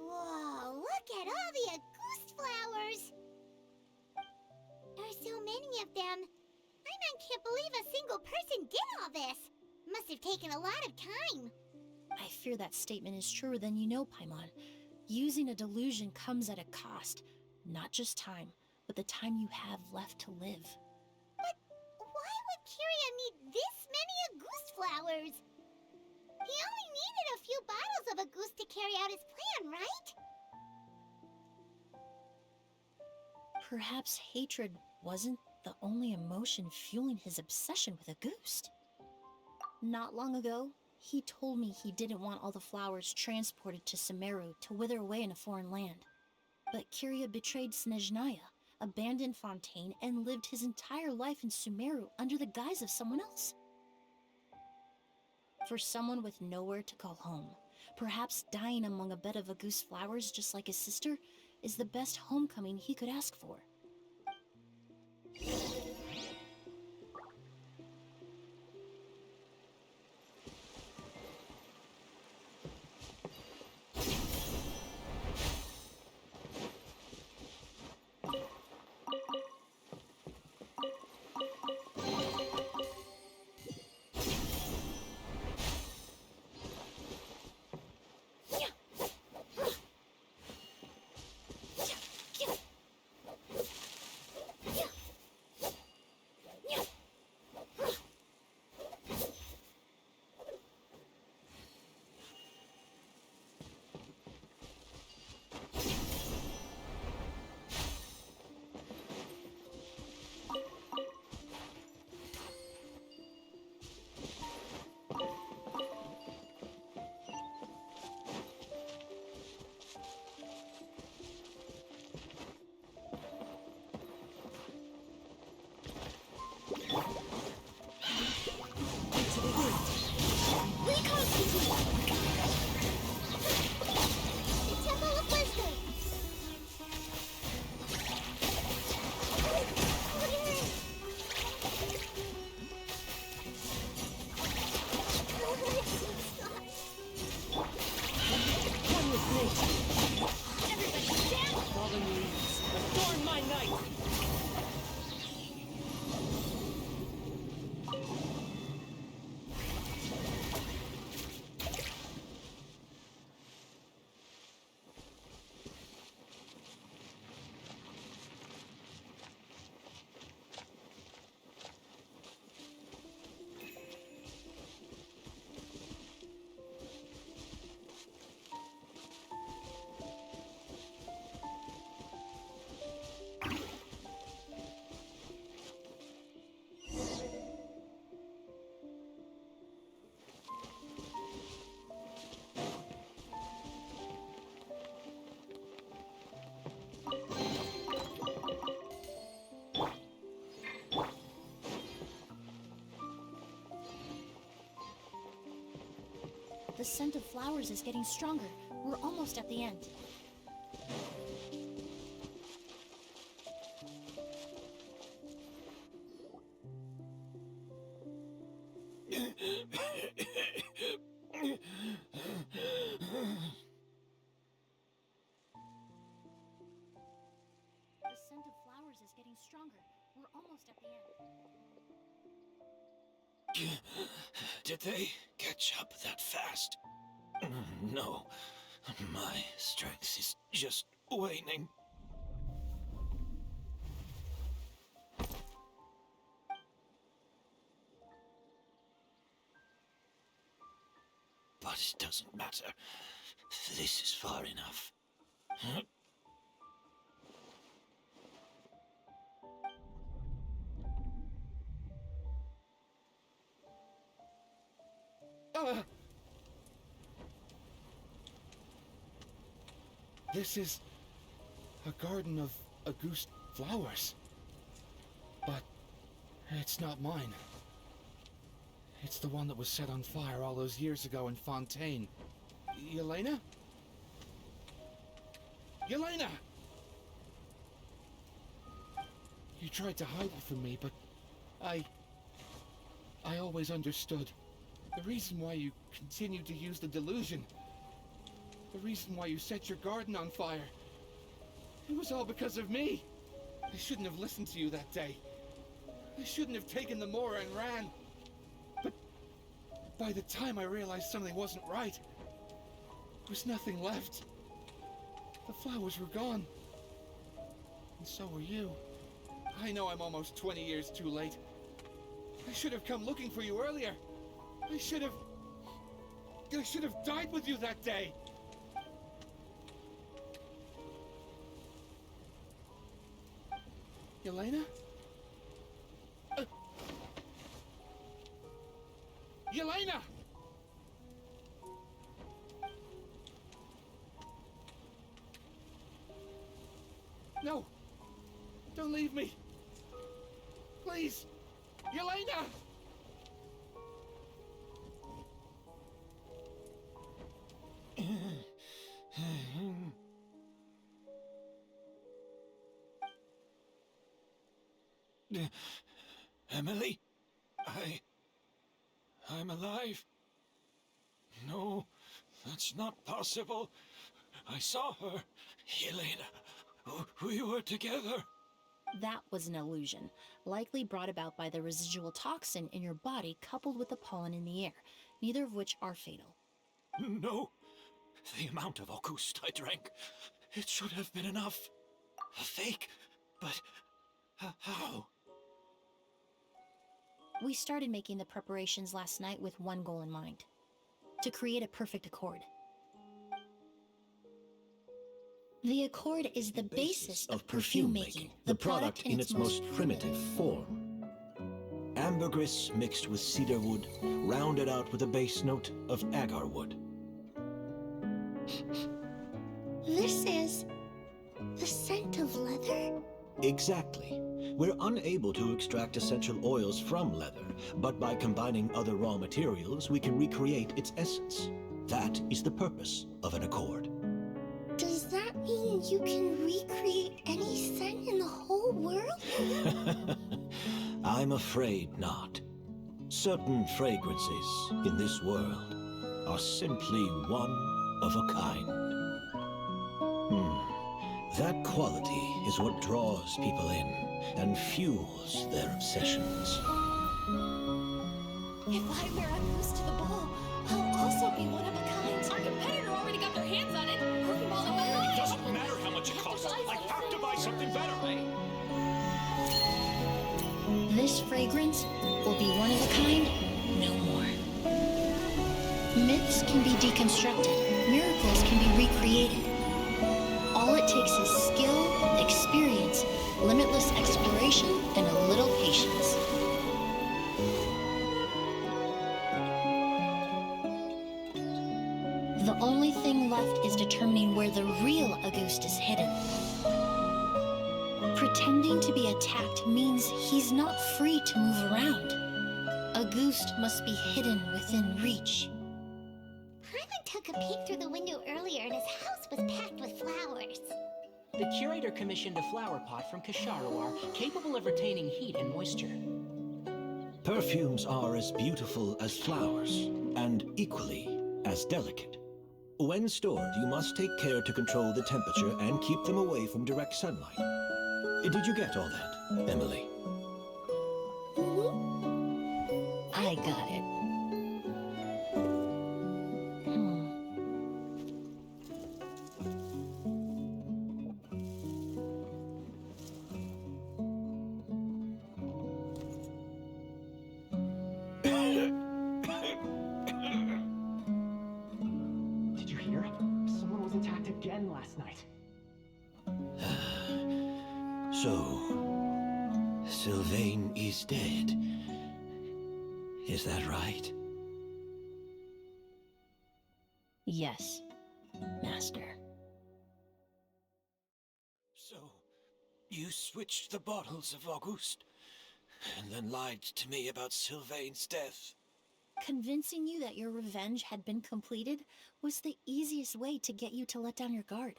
Whoa, look at all the Auguste flowers! There are so many of them. I can't believe a single person did all this. Must have taken a lot of time. I fear that statement is truer than you know, Paimon. Using a delusion comes at a cost. Not just time, but the time you have left to live. But why would Kyria need this many Auguste flowers? He only needed a few bottles of Auguste to carry out his plan, right? Perhaps hatred wasn't the only emotion fueling his obsession with Auguste. Not long ago, he told me he didn't want all the flowers transported to Sumeru to wither away in a foreign land. But Kyria betrayed Snezhnaya, abandoned Fontaine, and lived his entire life in Sumeru under the guise of someone else. For someone with nowhere to call home, perhaps dying among a bed of Auguste flowers just like his sister is the best homecoming he could ask for. The scent of flowers is getting stronger. We're almost at the end. The scent of flowers is getting stronger. We're almost at the end. Did they catch up that fast? No. My strength is just waning. But it doesn't matter. This is far enough. Huh? This is a garden of Auguste flowers. But it's not mine. It's the one that was set on fire all those years ago in Fontaine. Yelena? Yelena! You tried to hide it from me, but I always understood. The reason why you continued to use the delusion, the reason why you set your garden on fire, it was all because of me. I shouldn't have listened to you that day. I shouldn't have taken the Mora and ran. But by the time I realized something wasn't right, there was nothing left. The flowers were gone. And so were you. I know I'm almost 20 years too late. I should have come looking for you earlier. I should have died with you that day. Yelena? Yelena! No! Don't leave me! Please! Yelena! Emily? I'm alive. No, that's not possible. I saw her. Yelena, we were together. That was an illusion, likely brought about by the residual toxin in your body coupled with the pollen in the air, neither of which are fatal. No. The amount of Auguste I drank, it should have been enough. A fake, but how? We started making the preparations last night with one goal in mind: to create a perfect accord. The accord is the basis of perfume making, the product in its most primitive form. Ambergris mixed with cedarwood, rounded out with a base note of agarwood. This is the scent of leather? Exactly. We're unable to extract essential oils from leather, but by combining other raw materials, we can recreate its essence. That is the purpose of an accord. Does that mean you can recreate any scent in the whole world? I'm afraid not. Certain fragrances in this world are simply one of a kind. That quality is what draws people in and fuels their obsessions. If I wear a goose to the ball, I'll also be one of a kind. Our competitor already got their hands on it. Hurry, while It doesn't matter how much it costs. I have to buy something better. This fragrance will be one of a kind, no more. Myths can be deconstructed, miracles can be recreated. All it takes is skill, experience, limitless exploration, and a little patience. The only thing left is determining where the real Auguste is hidden. Pretending to be attacked means he's not free to move around. Auguste must be hidden within reach. Paimon took a peek through the window earlier and his house was packed with flowers. The curator commissioned a flower pot from Kasharawar, capable of retaining heat and moisture. Perfumes are as beautiful as flowers, and equally as delicate. When stored, you must take care to control the temperature and keep them away from direct sunlight. Did you get all that, Emily? I got it. So, Sylvain is dead. Is that right? Yes, Master. So, you switched the bottles of Auguste, and then lied to me about Sylvain's death. Convincing you that your revenge had been completed was the easiest way to get you to let down your guard.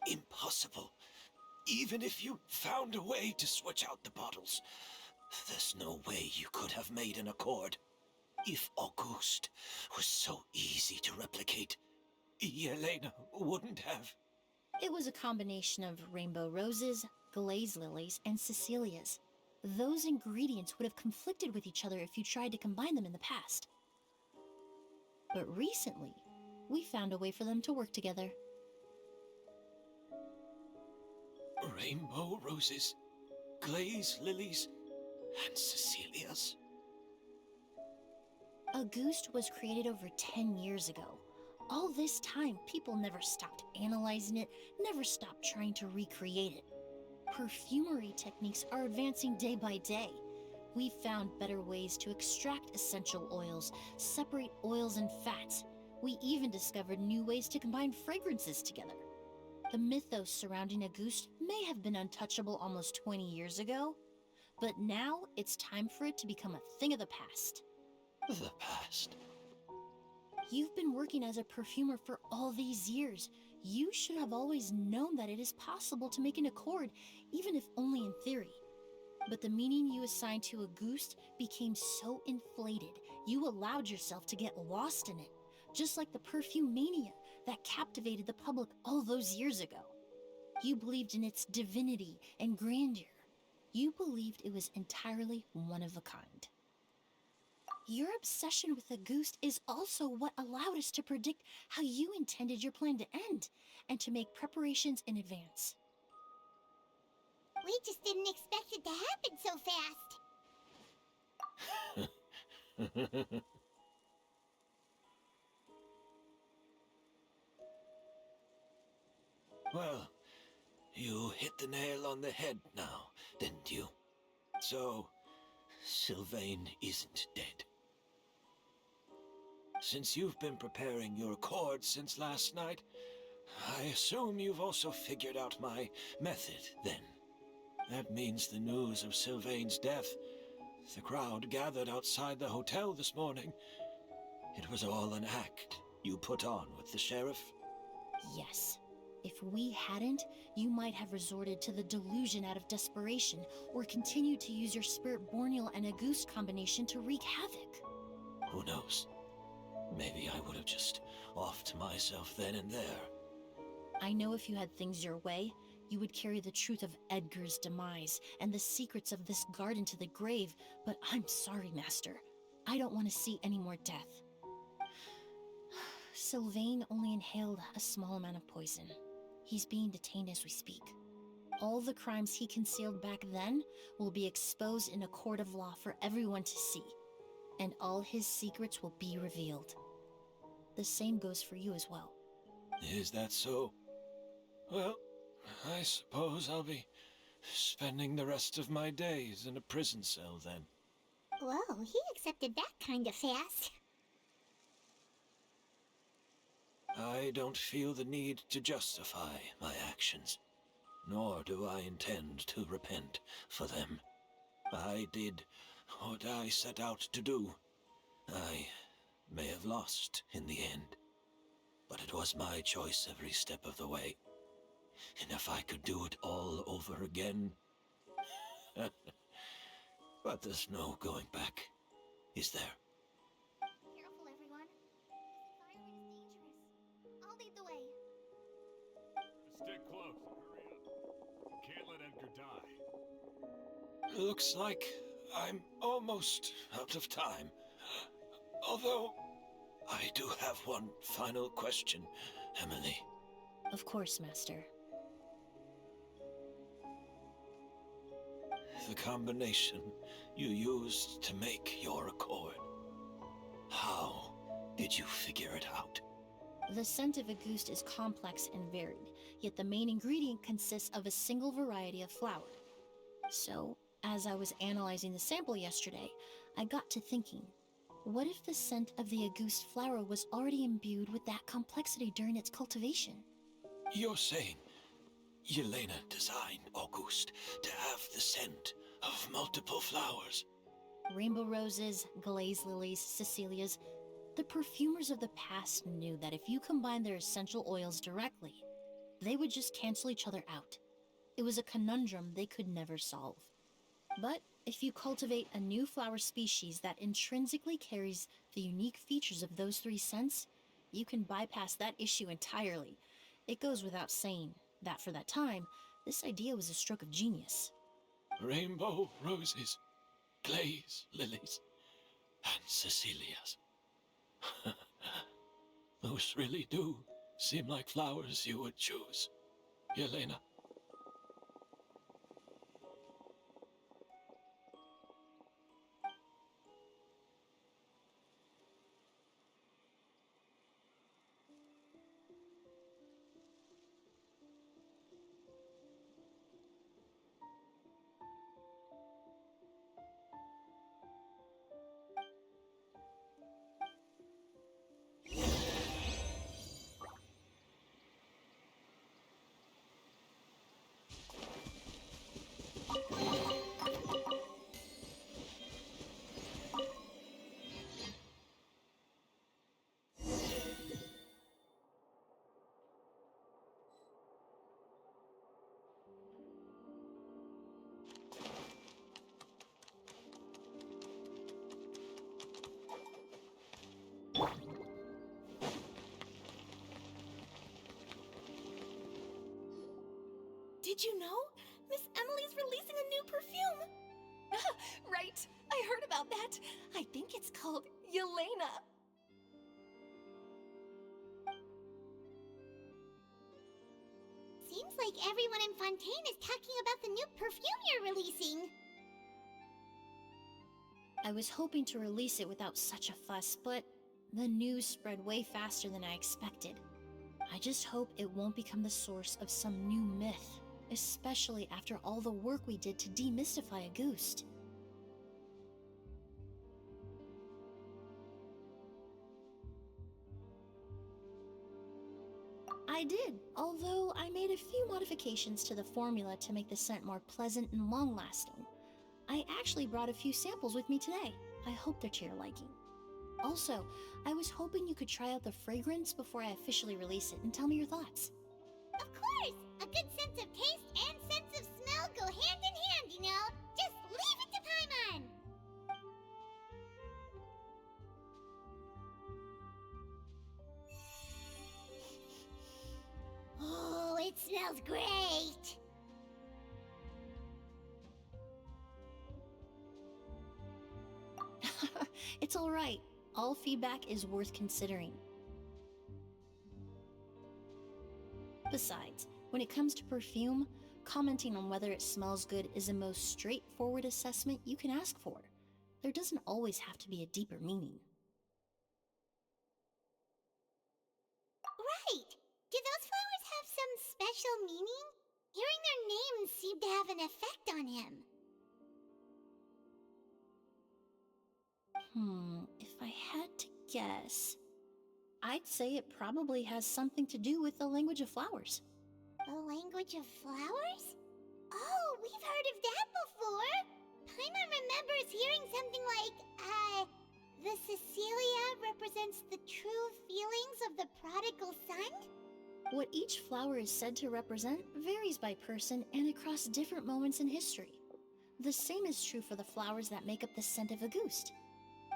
Impossible. Even if you found a way to switch out the bottles, there's no way you could have made an accord. If Auguste was so easy to replicate, Yelena wouldn't have. It was a combination of rainbow roses, glaze lilies, and Cecilias. Those ingredients would have conflicted with each other if you tried to combine them in the past. But recently, we found a way for them to work together. Rainbow roses, glaze lilies, and Cecilias. Auguste was created over 10 years ago. All this time, people never stopped analyzing it, never stopped trying to recreate it. Perfumery techniques are advancing day by day. We've found better ways to extract essential oils, separate oils and fats. We even discovered new ways to combine fragrances together. The mythos surrounding Auguste may have been untouchable almost 20 years ago, but now it's time for it to become a thing of the past. The past? You've been working as a perfumer for all these years. You should have always known that it is possible to make an accord, even if only in theory. But the meaning you assigned to Auguste became so inflated, you allowed yourself to get lost in it, just like the perfume mania that captivated the public all those years ago. You believed in its divinity and grandeur. You believed it was entirely one of a kind. Your obsession with Auguste is also what allowed us to predict how you intended your plan to end, and to make preparations in advance. We just didn't expect it to happen so fast. Well, you hit the nail on the head now, didn't you? So, Sylvain isn't dead. Since you've been preparing your accord since last night, I assume you've also figured out my method, then. That means the news of Sylvain's death. The crowd gathered outside the hotel this morning. It was all an act you put on with the sheriff? Yes. If we hadn't, you might have resorted to the delusion out of desperation, or continued to use your Spirit Borneal and Auguste combination to wreak havoc. Who knows? Maybe I would have just offed myself then and there. I know if you had things your way, you would carry the truth of Edgar's demise and the secrets of this garden to the grave, but I'm sorry, Master. I don't want to see any more death. Sylvain only inhaled a small amount of poison. He's being detained as we speak. All the crimes he concealed back then will be exposed in a court of law for everyone to see, and all his secrets will be revealed. The same goes for you as well. Is that so? Well, I suppose I'll be spending the rest of my days in a prison cell then. Whoa, he accepted that kind of fast. I don't feel the need to justify my actions, nor do I intend to repent for them. I did what I set out to do. I may have lost in the end, but it was my choice every step of the way. And if I could do it all over again... But there's no going back, is there? Careful, everyone. This environment is dangerous. I'll lead the way. Stick close and hurry up. Can't let Edgar die. Looks like I'm almost out of time. Although, I do have one final question, Emily. Of course, Master. The combination you used to make your accord. How did you figure it out? The scent of Auguste is complex and varied, yet the main ingredient consists of a single variety of flower. So, as I was analyzing the sample yesterday, I got to thinking, what if the scent of the Auguste flower was already imbued with that complexity during its cultivation? You're saying Yelena designed Auguste to have the scent of multiple flowers? Rainbow roses, glaze lilies, Cecilias. The perfumers of the past knew that if you combine their essential oils directly, they would just cancel each other out. It was a conundrum they could never solve. But if you cultivate a new flower species that intrinsically carries the unique features of those three scents, you can bypass that issue entirely. It goes without saying that for that time, this idea was a stroke of genius. Rainbow roses, glaze lilies, and Cecilias. Those really do seem like flowers you would choose, Yelena. Did you know? Miss Emily's releasing a new perfume! Right, I heard about that. I think it's called Yelena. Seems like everyone in Fontaine is talking about the new perfume you're releasing. I was hoping to release it without such a fuss, but the news spread way faster than I expected. I just hope it won't become the source of some new myth, especially after all the work we did to demystify Auguste. I did, although I made a few modifications to the formula to make the scent more pleasant and long-lasting. I actually brought a few samples with me today. I hope they're to your liking. Also, I was hoping you could try out the fragrance before I officially release it and tell me your thoughts. Of course! A good sense of taste and sense of smell go hand in hand, you know? Just leave it to Paimon! Oh, it smells great! It's alright. All feedback is worth considering. Besides, when it comes to perfume, commenting on whether it smells good is the most straightforward assessment you can ask for. There doesn't always have to be a deeper meaning. Right! Do those flowers have some special meaning? Hearing their names seemed to have an effect on him. If I had to guess, I'd say it probably has something to do with the language of flowers. The language of flowers? Oh, we've heard of that before! Paimon remembers hearing something like, the Cecilia represents the true feelings of the prodigal son? What each flower is said to represent varies by person and across different moments in history. The same is true for the flowers that make up the scent of Auguste.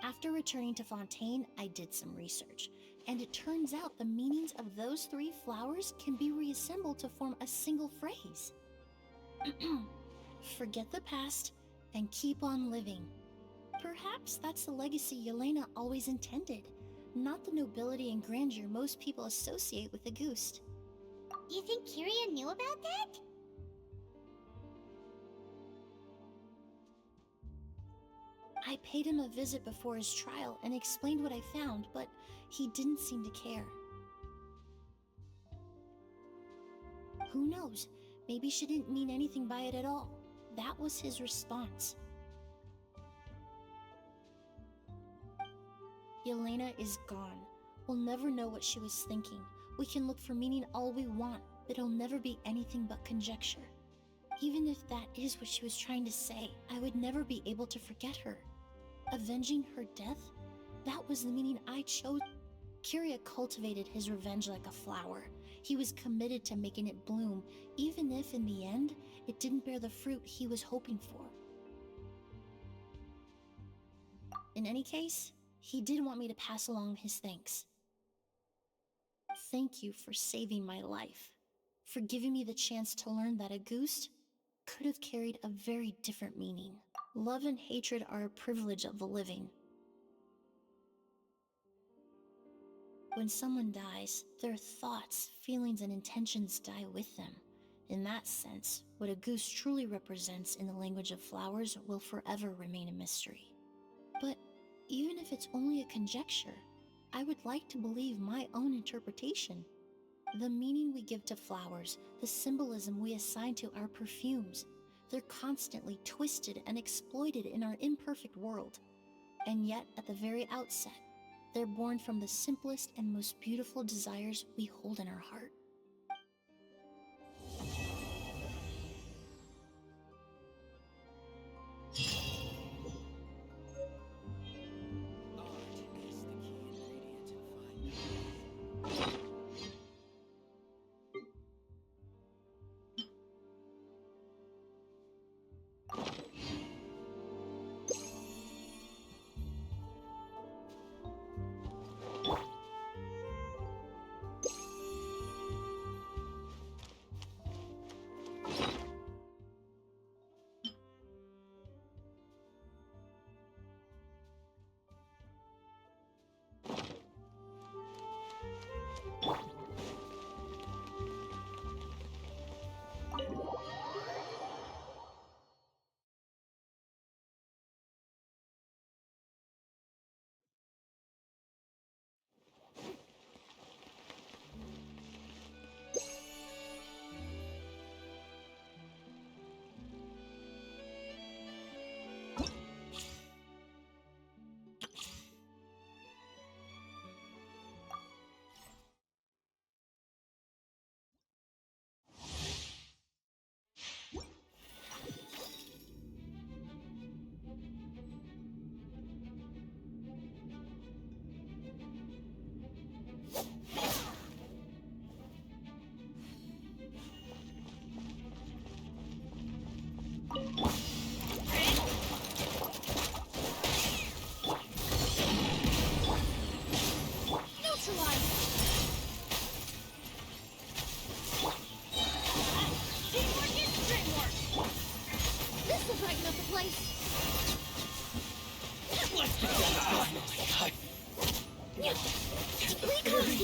After returning to Fontaine, I did some research, and it turns out the meanings of those three flowers can be reassembled to form a single phrase. Forget the past and keep on living. Perhaps that's the legacy Yelena always intended, not the nobility and grandeur most people associate with Auguste. You think Kyria knew about that? I paid him a visit before his trial and explained what I found, but he didn't seem to care. Who knows? Maybe she didn't mean anything by it at all. That was his response. Yelena is gone. We'll never know what she was thinking. We can look for meaning all we want, but it'll never be anything but conjecture. Even if that is what she was trying to say, I would never be able to forget her. Avenging her death? That was the meaning I chose. Kyria cultivated his revenge like a flower. He was committed to making it bloom, even if in the end, it didn't bear the fruit he was hoping for. In any case, he did want me to pass along his thanks. Thank you for saving my life, for giving me the chance to learn that a goose could have carried a very different meaning. Love and hatred are a privilege of the living. When someone dies, their thoughts, feelings, and intentions die with them. In that sense, what a goose truly represents in the language of flowers will forever remain a mystery. But even if it's only a conjecture, I would like to believe my own interpretation. The meaning we give to flowers, the symbolism we assign to our perfumes, they're constantly twisted and exploited in our imperfect world. And yet, at the very outset, they're born from the simplest and most beautiful desires we hold in our heart.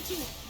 Let's go.